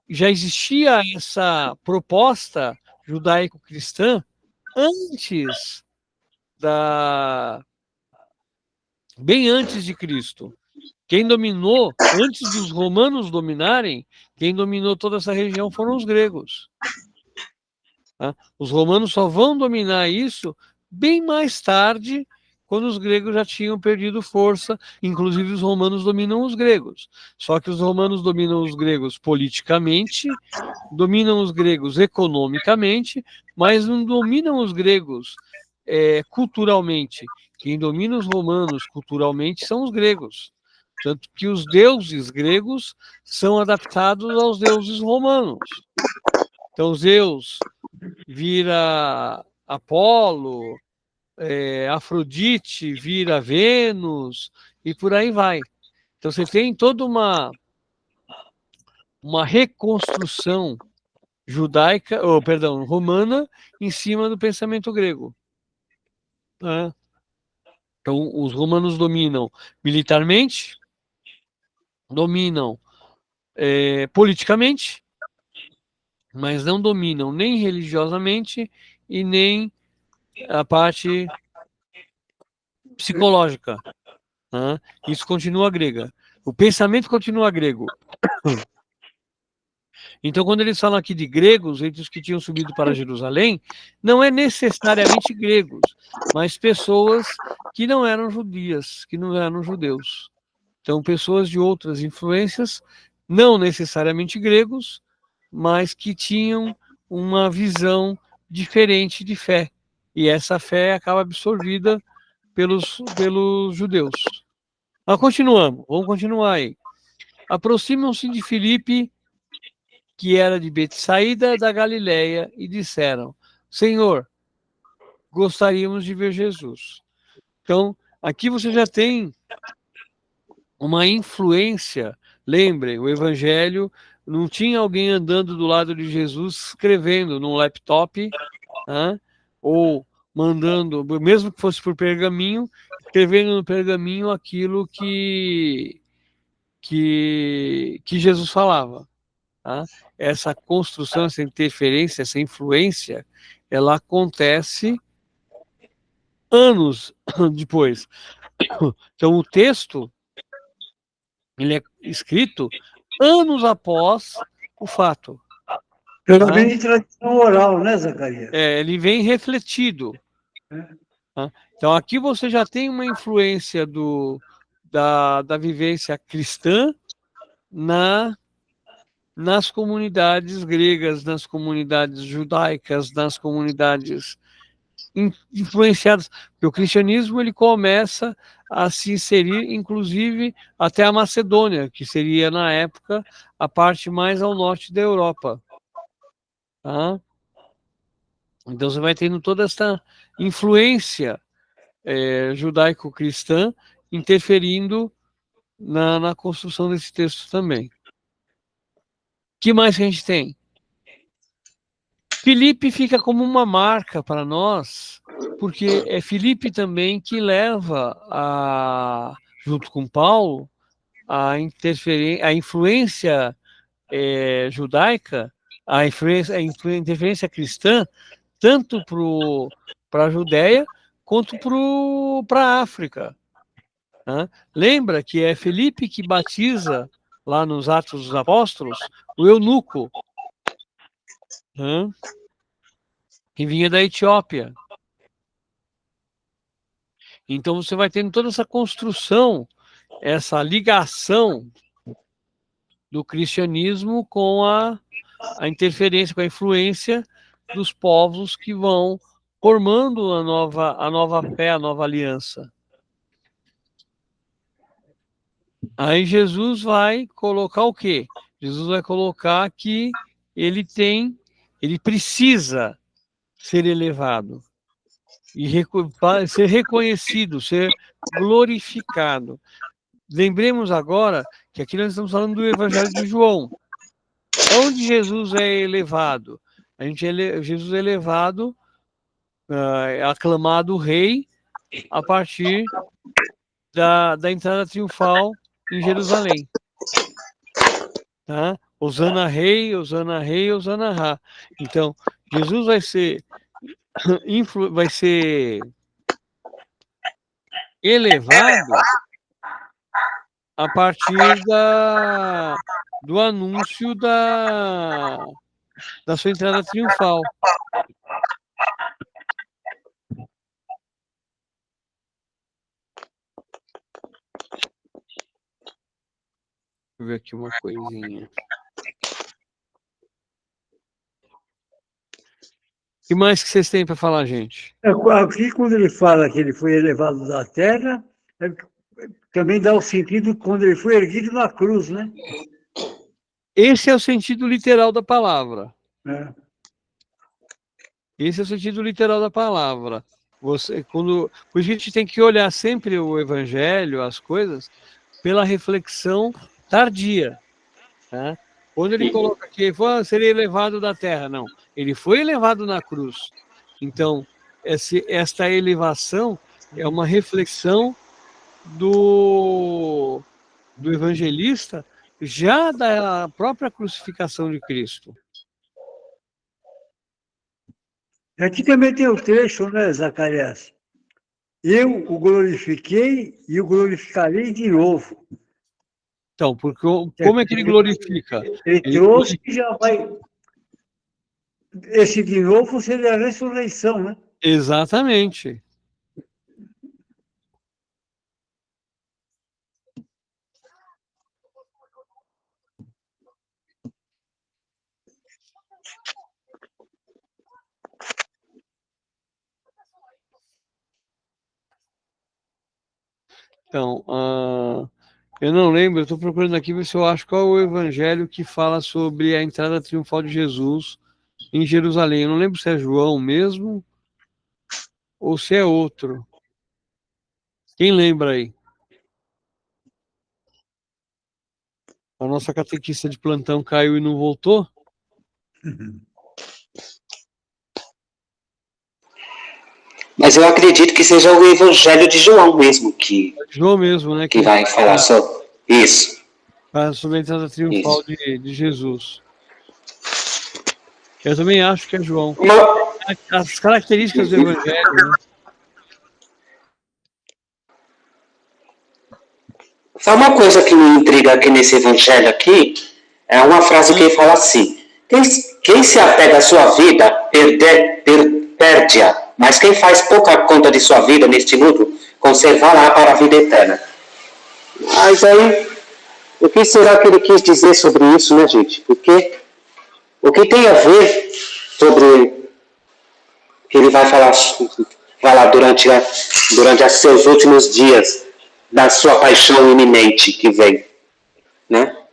já existia essa proposta judaico-cristã antes bem antes de Cristo. Quem dominou, antes dos romanos dominarem, quem dominou toda essa região foram os gregos. Tá? Os romanos só vão dominar isso bem mais tarde, quando os gregos já tinham perdido força, inclusive os romanos dominam os gregos. Só que os romanos dominam os gregos politicamente, dominam os gregos economicamente, mas não dominam os gregos culturalmente. Quem domina os romanos culturalmente são os gregos. Tanto que os deuses gregos são adaptados aos deuses romanos. Então, Zeus vira Apolo, Afrodite vira Vênus, e por aí vai. Então, você tem toda uma reconstrução romana em cima do pensamento grego. Então, os romanos dominam militarmente, dominam politicamente, mas não dominam nem religiosamente e nem a parte psicológica. Isso continua grega. O pensamento continua grego. Então, quando eles falam aqui de gregos, entre os que tinham subido para Jerusalém, não é necessariamente gregos, mas pessoas que não eram judias, que não eram judeus. Então, pessoas de outras influências, não necessariamente gregos, mas que tinham uma visão diferente de fé. E essa fé acaba absorvida pelos judeus. Mas vamos continuar aí. Aproximam-se de Filipe, que era de Betsaída da Galileia, e disseram: Senhor, gostaríamos de ver Jesus. Então, aqui você já tem uma influência. Lembrem, o evangelho não tinha alguém andando do lado de Jesus escrevendo num laptop, ou mandando, mesmo que fosse por pergaminho, escrevendo no pergaminho aquilo que Jesus falava. Essa construção, essa interferência, essa influência, ela acontece anos depois. Então, o texto ele é escrito anos após o fato. Pelo menos de tradição oral, né, Zacarias? Ele vem refletido. Então, aqui você já tem uma influência da vivência cristã nas comunidades gregas, nas comunidades judaicas, nas comunidades influenciadas, porque o cristianismo ele começa a se inserir, inclusive, até a Macedônia, que seria, na época, a parte mais ao norte da Europa. Tá? Então, você vai tendo toda essa influência judaico-cristã interferindo na construção desse texto também. O que mais que a gente tem? Filipe fica como uma marca para nós, porque é Filipe também que leva, junto com Paulo, a influência judaica, a interferência cristã, tanto para a Judéia quanto para a África. Né? Lembra que é Filipe que batiza, lá nos Atos dos Apóstolos, o eunuco, que vinha da Etiópia. Então você vai tendo toda essa construção, essa ligação do cristianismo com a interferência, com a influência dos povos que vão formando a nova fé, a nova aliança. Aí Jesus vai colocar o quê? Jesus vai colocar que ele precisa ser elevado e ser reconhecido, ser glorificado. Lembremos agora que aqui nós estamos falando do Evangelho de João. Onde Jesus é elevado? Jesus é elevado, aclamado rei, a partir da entrada triunfal em Jerusalém. Tá? Hosana rei, Hosana rei, Hosana Rá. Então, Jesus vai ser elevado a partir do anúncio da sua entrada triunfal. Deixa eu ver aqui uma coisinha. O que mais que vocês têm para falar, gente? Aqui, quando ele fala que ele foi elevado da terra, também dá o sentido quando ele foi erguido na cruz, né? Esse é o sentido literal da palavra. Esse é o sentido literal da palavra. Por isso a gente tem que olhar sempre o Evangelho, as coisas, pela reflexão tardia. Tá? Quando ele coloca que seria elevado da terra, não. Ele foi elevado na cruz. Então, esta elevação é uma reflexão do evangelista já da própria crucificação de Cristo. Aqui também tem o trecho, né, Zacarias? Eu o glorifiquei e o glorificarei de novo. Então, porque como é que ele glorifica? Ele trouxe que já vai... Esse de novo seria a ressurreição, né? Exatamente. Então, eu não lembro, eu estou procurando aqui ver se eu acho qual é o evangelho que fala sobre a entrada triunfal de Jesus em Jerusalém. Eu não lembro se é João mesmo ou se é outro. Quem lembra aí? A nossa catequista de plantão caiu e não voltou? Mas eu acredito que seja o Evangelho de João mesmo João mesmo, né? Que vai falar sobre isso. Sobre a entrada triunfal de Jesus. Eu também acho que é João. As características do Evangelho, né? Só uma coisa que me intriga aqui nesse Evangelho aqui, é uma frase que ele fala assim: quem se apega à sua vida, perde-a. Mas quem faz pouca conta de sua vida neste mundo, conservará para a vida eterna. Mas aí, o que será que ele quis dizer sobre isso, né, gente? Porque o que tem a ver sobre que ele vai falar durante seus últimos dias da sua paixão iminente que vem, né?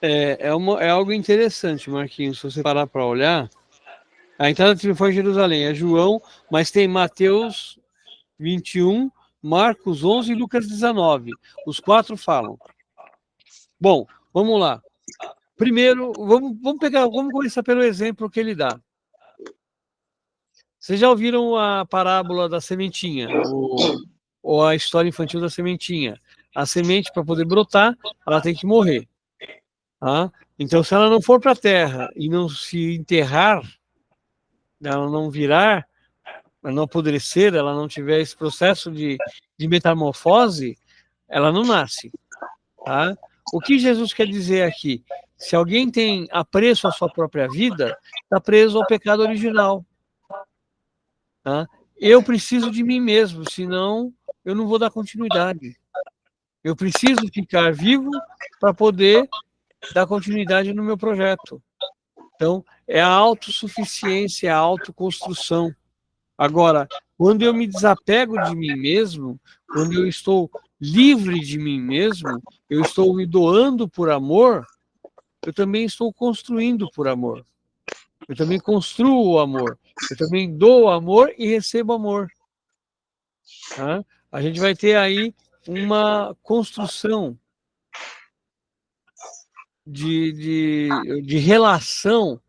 É algo interessante, Marquinhos, se você parar para olhar. A entrada triunfal em Jerusalém é João, mas tem Mateus 21, Marcos 11 e Lucas 19. Os 4 falam. Bom, vamos lá. Primeiro, vamos começar pelo exemplo que ele dá. Vocês já ouviram a parábola da sementinha, ou a história infantil da sementinha? A semente, para poder brotar, ela tem que morrer. Tá? Então, se ela não for para a terra e não se enterrar, ela não virar, ela não apodrecer, ela não tiver esse processo de metamorfose, ela não nasce. Tá? O que Jesus quer dizer aqui? Se alguém tem apreço à sua própria vida, está preso ao pecado original. Tá? Eu preciso de mim mesmo, senão eu não vou dar continuidade. Eu preciso ficar vivo para poder dar continuidade no meu projeto. Então, é a autossuficiência, a autoconstrução. Agora, quando eu me desapego de mim mesmo, quando eu estou livre de mim mesmo, eu estou me doando por amor, eu também estou construindo por amor. Eu também construo o amor. Eu também dou amor e recebo amor. Tá? A gente vai ter aí uma construção de relação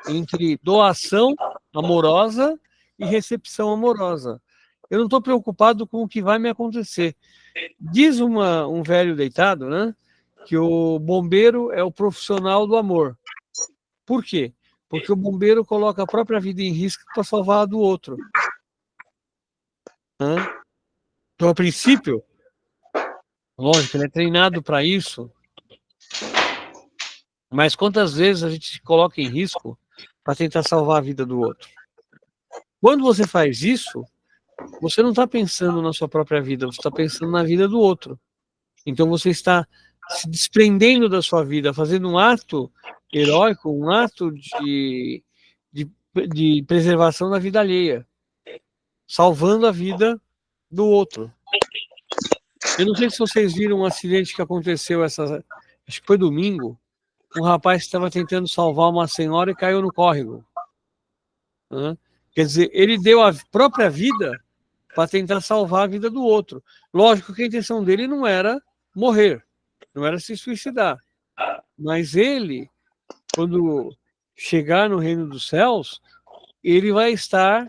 entre doação amorosa e recepção amorosa. Eu não estou preocupado com o que vai me acontecer. Diz um velho deitado, né, que o bombeiro é o profissional do amor. Por quê? Porque o bombeiro coloca a própria vida em risco para salvar a do outro. Então, a princípio, lógico, ele é treinado para isso, mas quantas vezes a gente se coloca em risco para tentar salvar a vida do outro? Quando você faz isso, você não está pensando na sua própria vida, você está pensando na vida do outro. Então você está se desprendendo da sua vida, fazendo um ato heróico, um ato de preservação da vida alheia, salvando a vida do outro. Eu não sei se vocês viram um acidente que aconteceu acho que foi domingo. Um rapaz estava tentando salvar uma senhora e caiu no córrego. Quer dizer, ele deu a própria vida para tentar salvar a vida do outro. Lógico que a intenção dele não era morrer, não era se suicidar. Mas ele, quando chegar no reino dos céus, ele vai estar,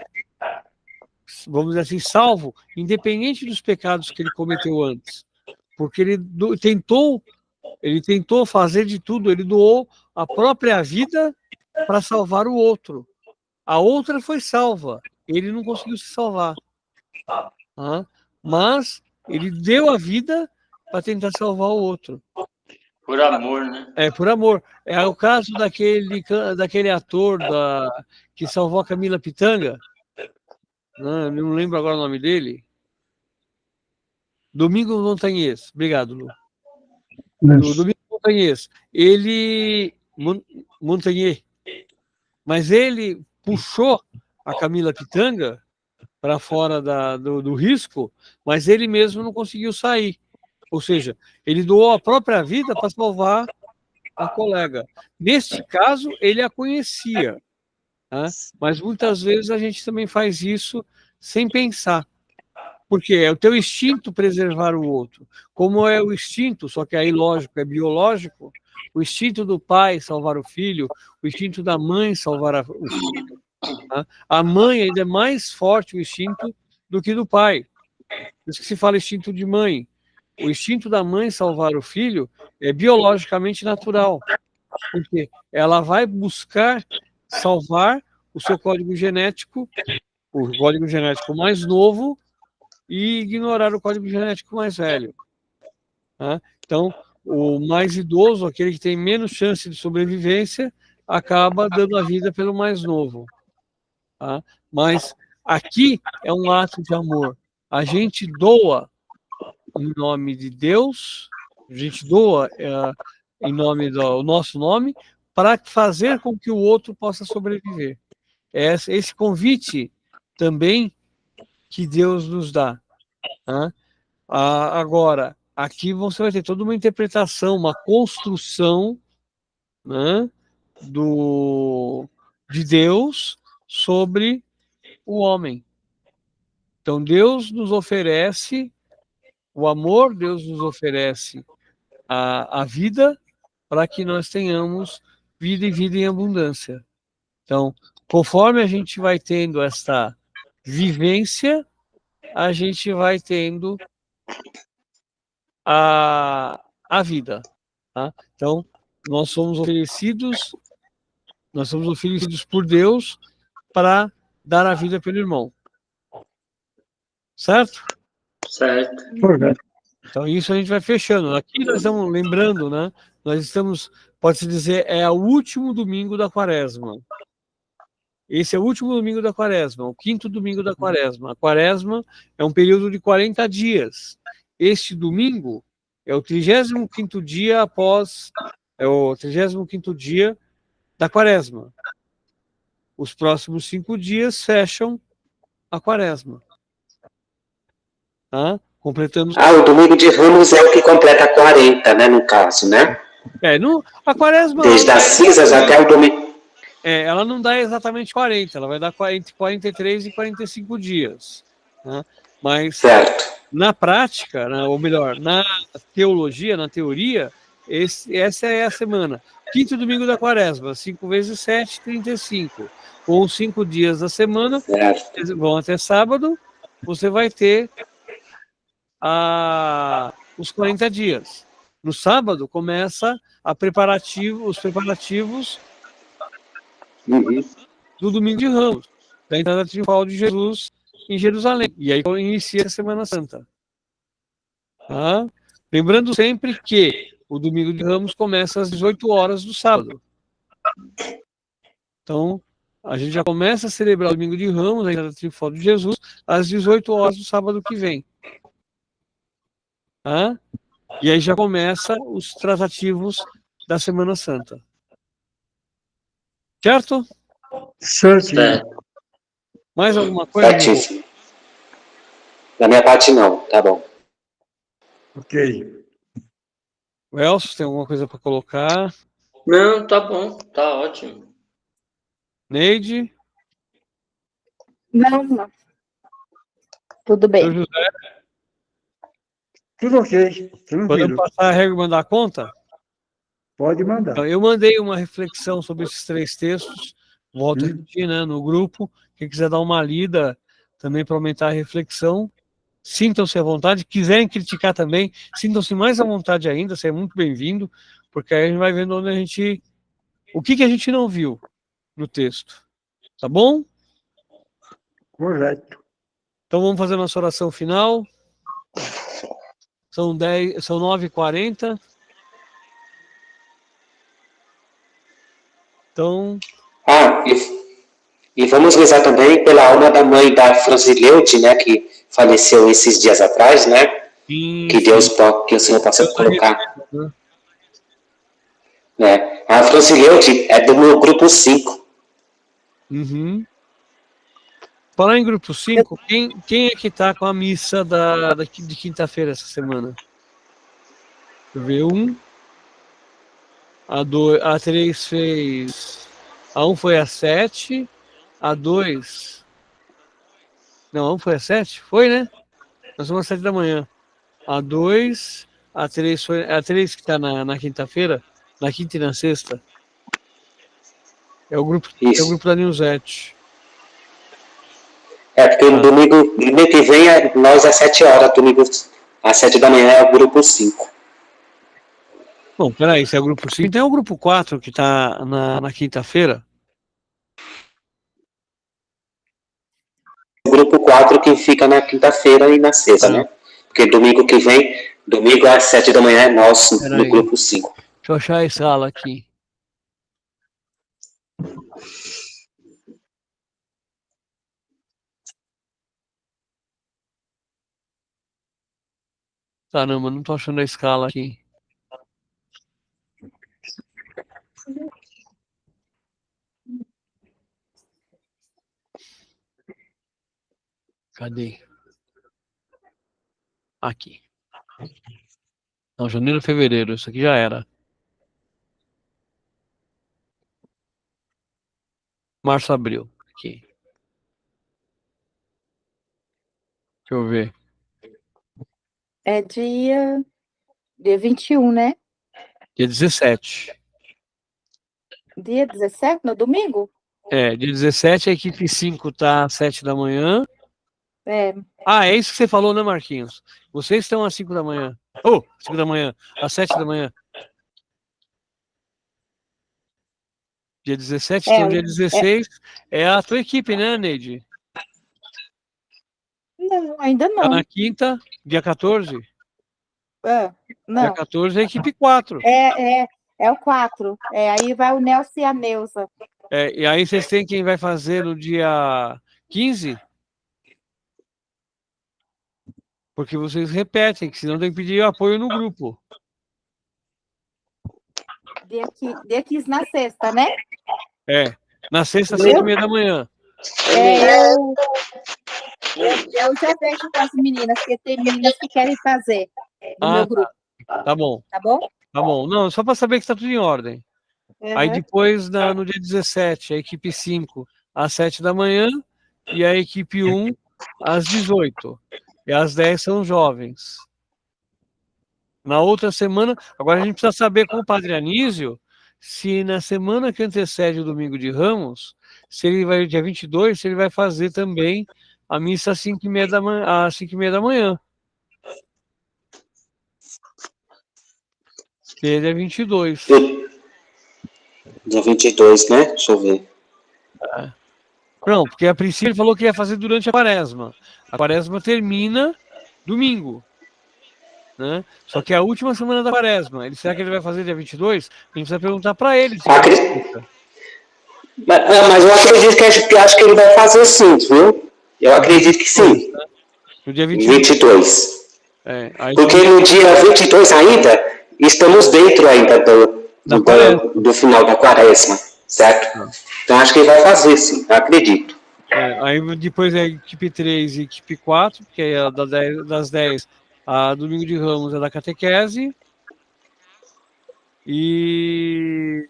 vamos dizer assim, salvo, independente dos pecados que ele cometeu antes. Porque ele tentou fazer de tudo, ele doou a própria vida para salvar o outro. A outra foi salva, ele não conseguiu se salvar. Mas ele deu a vida para tentar salvar o outro. Por amor, né? É, por amor. É o caso daquele ator que salvou a Camila Pitanga. Não lembro agora o nome dele. Domingos Montanhês. Obrigado, Lu. Domingos Montanhês. Montanhê. Mas ele puxou a Camila Pitanga para fora do risco, mas ele mesmo não conseguiu sair. Ou seja, ele doou a própria vida para salvar a colega. Neste caso, ele a conhecia. Né? Mas muitas vezes a gente também faz isso sem pensar. Porque é o teu instinto preservar o outro. Como é o instinto, só que aí, lógico, é biológico, o instinto do pai salvar o filho, o instinto da mãe salvar o filho. Tá? A mãe ainda é mais forte o instinto do que do pai. Por isso que se fala instinto de mãe. O instinto da mãe salvar o filho é biologicamente natural. Porque ela vai buscar salvar o seu código genético, o código genético mais novo, e ignorar o código genético mais velho. Tá? Então, o mais idoso, aquele que tem menos chance de sobrevivência, acaba dando a vida pelo mais novo. Tá? Mas aqui é um ato de amor. A gente doa em nome de Deus, a gente doa em nome do nosso nome, para fazer com que o outro possa sobreviver. Esse convite também que Deus nos dá. Tá? Agora, aqui você vai ter toda uma interpretação, uma construção, né, de Deus sobre o homem. Então, Deus nos oferece o amor, Deus nos oferece a vida para que nós tenhamos vida e vida em abundância. Então, conforme a gente vai tendo esta vivência, a gente vai tendo a vida. Tá? Então, nós somos oferecidos por Deus para dar a vida pelo irmão. Certo? Certo. Então, isso a gente vai fechando. Aqui nós estamos lembrando, né? Nós estamos, pode-se dizer, é o último domingo da quaresma. Esse é o último domingo da quaresma, o quinto domingo da quaresma. A quaresma é um período de 40 dias. Este domingo é o 35º dia é o 35º dia da quaresma. Os próximos 5 dias fecham a quaresma. Tá? Completamos. O domingo de Ramos é o que completa 40, né, no caso, né? A quaresma... Desde as cinzas até o domingo. Ela não dá exatamente 40, ela vai dar entre 43 e 45 dias. Né? Mas, certo. Na prática, né, ou melhor, na teologia, na teoria, essa é a semana. Quinto domingo da quaresma, 5 vezes 7, 35. Com os 5 dias da semana, vão até sábado, você vai ter os 40 dias. No sábado, começa os preparativos do domingo de Ramos, da entrada triunfal de Jesus em Jerusalém. E aí inicia a Semana Santa. Tá? Lembrando sempre que o domingo de Ramos começa às 18 horas do sábado. Então, a gente já começa a celebrar o domingo de Ramos, a entrada triunfal de Jesus, às 18 horas do sábado que vem. Tá? E aí já começa os tratativos da Semana Santa. Certo? Certinho. Mais alguma coisa? Certíssimo. Da minha parte, não. Tá bom. Ok. O Elcio, tem alguma coisa para colocar? Não, tá bom. Tá ótimo. Neide? Não. Tudo bem. Seu José? Tudo ok. Podemos Tranquilo. passar a regra e mandar a conta? Pode mandar. Então, eu mandei uma reflexão sobre esses 3 textos, volto a repetir, né, no grupo. Quem quiser dar uma lida também para aumentar a reflexão, sintam-se à vontade. Quiserem criticar também, sintam-se mais à vontade ainda, você é muito bem-vindo, porque aí a gente vai vendo o que a gente não viu no texto. Tá bom? Correto. Então vamos fazer nossa oração final. São 9h40. Então... E vamos rezar também pela alma da mãe da Francileude, né, que faleceu esses dias atrás, né? Sim, que que o Senhor possa colocar. A Francileude é do meu grupo 5. Uhum. Falar em grupo 5, quem é que tá com a missa de quinta-feira essa semana? Deixa eu ver. A 3 fez... A 1 foi a 7, a 2... Não, a 1 foi a 7? Foi, né? Nós somos às 7 da manhã. A 2, a 3 foi... A 3 que tá na quinta-feira, na quinta e na sexta. É o grupo da Newsette. Porque domingo que vem, nós às 7 horas, domingo às 7 da manhã é o grupo 5. Bom, peraí, se é o grupo 5, tem o grupo 4 que está na quinta-feira. O grupo 4 que fica na quinta-feira e na sexta, né? Porque domingo que vem, domingo às 7 da manhã é nosso, no grupo 5. Deixa eu achar essa aula aqui. Caramba, não tô achando a escala aqui. Cadê? Aqui. Não, janeiro, fevereiro. Isso aqui já era. Março, abril. Aqui. Deixa eu ver. É dia 21, né? Dia 17. Dia 17, no domingo? Dia 17, a equipe 5 tá às 7 da manhã. É. Ah, é isso que você falou, né, Marquinhos? Vocês estão às 5 da manhã. 5 da manhã. Às 7 da manhã. Dia 17, então dia 16 é a tua equipe, né, Neide? Não, ainda Tá não. na quinta, dia 14. Dia Não. 14 é a equipe 4. É o 4. Aí vai o Nelson e a Neuza. E aí vocês têm quem vai fazer no dia 15? Porque vocês repetem, que senão tem que pedir apoio no grupo. Dia 15 na sexta, né? Na sexta, 7h30 da manhã. Eu já vejo com as meninas, porque tem meninas que querem fazer no meu grupo. Tá bom. Tá bom? Tá bom. Não, só para saber que está tudo em ordem. Uhum. Aí depois, no dia 17, a equipe 5 às 7 da manhã e a equipe 1 às 18. E às 10 são jovens. Na outra semana, agora a gente precisa saber com o Padre Anísio se na semana que antecede o Domingo de Ramos, se ele vai, dia 22, se ele vai fazer também a missa às 5h30 da manhã. Às 5h30 da manhã. Que ele é 22. Dia 22, né? Deixa eu ver. Não, porque a princípio ele falou que ia fazer durante a quaresma. A quaresma termina domingo. Né? Só que é a última semana da quaresma. Será que ele vai fazer dia 22? A gente precisa perguntar para ele. Mas eu acredito que acho que ele vai fazer sim, viu? Eu acredito que sim. No dia 22. Aí porque no dia 22 ainda, estamos dentro ainda do final da quaresma, certo? Então acho que ele vai fazer sim, eu acredito. Aí depois é a equipe 3 e equipe 4, que é das 10 a Domingo de Ramos é da catequese. E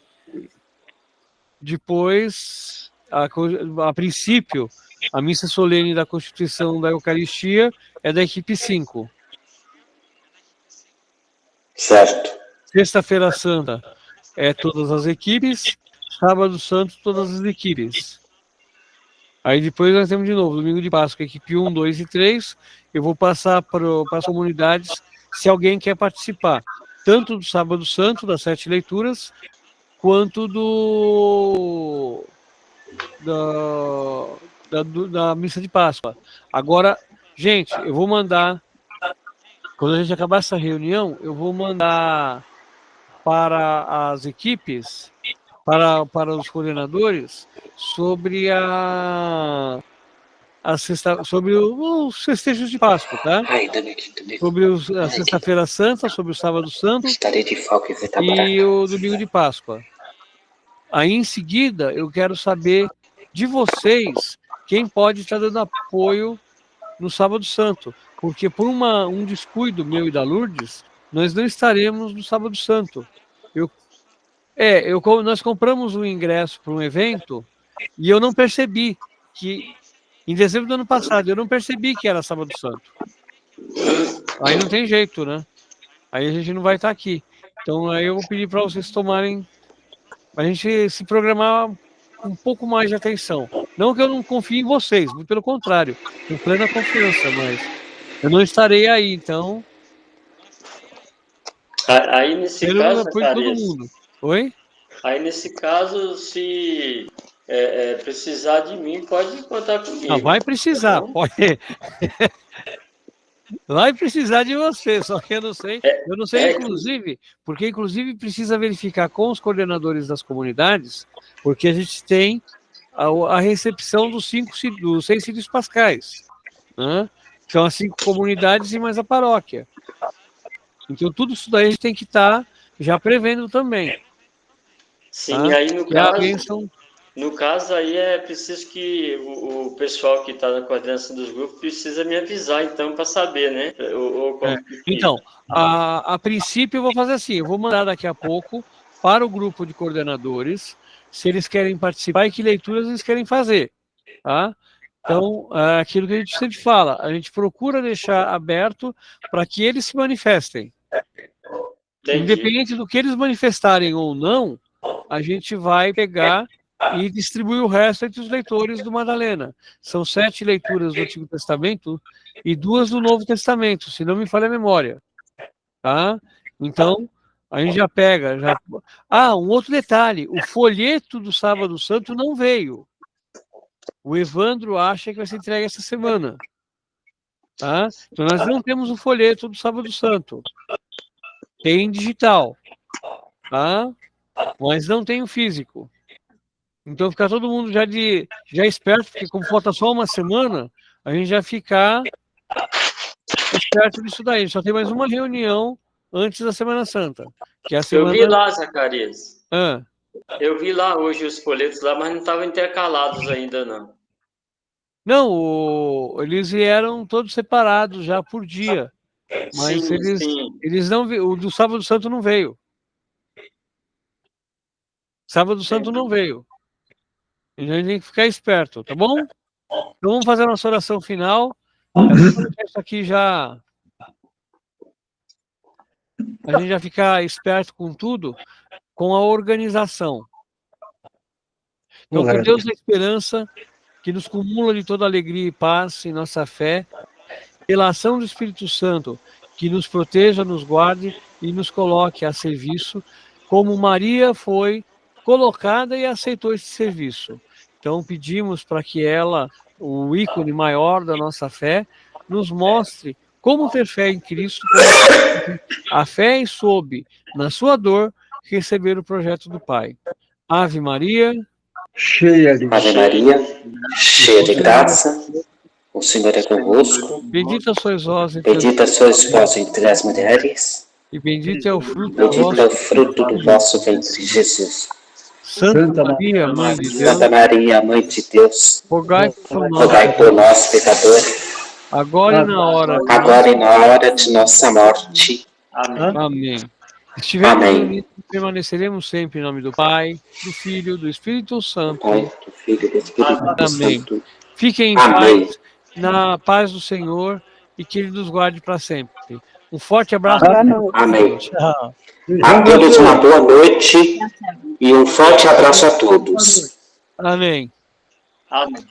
depois, a princípio, a missa solene da Constituição da Eucaristia é da equipe 5. Certo. Sexta-feira Santa é todas as equipes. Sábado Santo, todas as equipes. Aí depois nós temos de novo, Domingo de Páscoa, equipe 1, 2 e 3. Eu vou passar para as comunidades se alguém quer participar. Tanto do Sábado Santo, das 7 leituras, quanto da missa de Páscoa. Agora, gente, eu vou mandar, quando a gente acabar essa reunião, eu vou mandar para as equipes, para os coordenadores, sobre sobre os festejos de Páscoa, tá? Sobre a Sexta-feira Santa, sobre o Sábado Santo e o Domingo de Páscoa. Aí, em seguida, eu quero saber de vocês quem pode estar dando apoio no Sábado Santo, porque por um descuido meu e da Lourdes, nós não estaremos no Sábado Santo. Nós compramos um ingresso para um evento e eu não percebi que, em dezembro do ano passado, eu não percebi que era Sábado Santo. Aí não tem jeito, né? Aí a gente não vai estar aqui. Então aí eu vou pedir para vocês tomarem, a gente se programar um pouco mais de atenção. Não que eu não confie em vocês, muito pelo contrário, com plena confiança, mas eu não estarei aí, então. Aí nesse caso, todo mundo. Oi? Aí nesse caso, se precisar de mim, pode contar comigo. Não, vai precisar, tá, pode. Vai precisar de você, só que eu não sei, inclusive, porque inclusive precisa verificar com os coordenadores das comunidades, porque a gente tem a recepção dos 6 sírios pascais, né? São as 5 comunidades e mais a paróquia. Então tudo isso daí a gente tem que estar já prevendo também. Sim, tá? aí no caso... No caso aí é preciso que o pessoal que está na coordenação dos grupos precisa me avisar, então, para saber, né? Então, a princípio eu vou fazer assim, eu vou mandar daqui a pouco para o grupo de coordenadores, se eles querem participar e que leituras eles querem fazer, tá? Então, é aquilo que a gente sempre fala, a gente procura deixar aberto para que eles se manifestem. Entendi. Independente do que eles manifestarem ou não, a gente vai pegar e distribuir o resto entre os leitores do Madalena. São 7 leituras do Antigo Testamento e 2 do Novo Testamento, se não me falha a memória. Tá? Então, a gente já pega. Um outro detalhe, o folheto do Sábado Santo não veio. O Evandro acha que vai ser entregue essa semana. Tá? Então, nós não temos o folheto do Sábado Santo. Tem digital. Tá? Mas não tem o físico. Então, ficar todo mundo já esperto, porque como falta só uma semana, a gente já ficar esperto disso daí. Só tem mais uma reunião antes da Semana Santa. Que é a semana... Eu vi lá, Zacarias. Ah. Eu vi lá hoje os folhetos lá, mas não estavam intercalados ainda, não. Não, eles vieram todos separados já por dia. Mas Sim. eles não... O do Sábado Santo não veio. Sábado Santo não veio. A gente tem que ficar esperto, tá bom? Então vamos fazer a nossa oração final. Isso aqui já... A gente já ficar esperto com tudo, com a organização. Então, que Deus da esperança, que nos cumula de toda alegria e paz em nossa fé, pela ação do Espírito Santo, que nos proteja, nos guarde e nos coloque a serviço, como Maria foi colocada e aceitou esse serviço. Então, pedimos para que ela, o ícone maior da nossa fé, nos mostre como ter fé em Cristo, a fé e soube, na sua dor, receber o projeto do Pai. Ave Maria, cheia de graça, o Senhor é convosco. Bendita sois vós entre as mulheres, e bendito é o fruto do vosso ventre, Jesus. Santa Maria, Mãe de Deus, Santa Maria, Mãe de Deus, rogai por nós, pecadores, agora e na hora de nossa morte. Amém. Estivermos unidos, permaneceremos sempre em nome do Pai, do Filho, do Espírito Santo. Amém. Fiquem em paz, na paz do Senhor, e que Ele nos guarde para sempre. Um forte abraço. Amém. Tchau. A todos uma boa noite e um forte abraço a todos. Amém. Amém.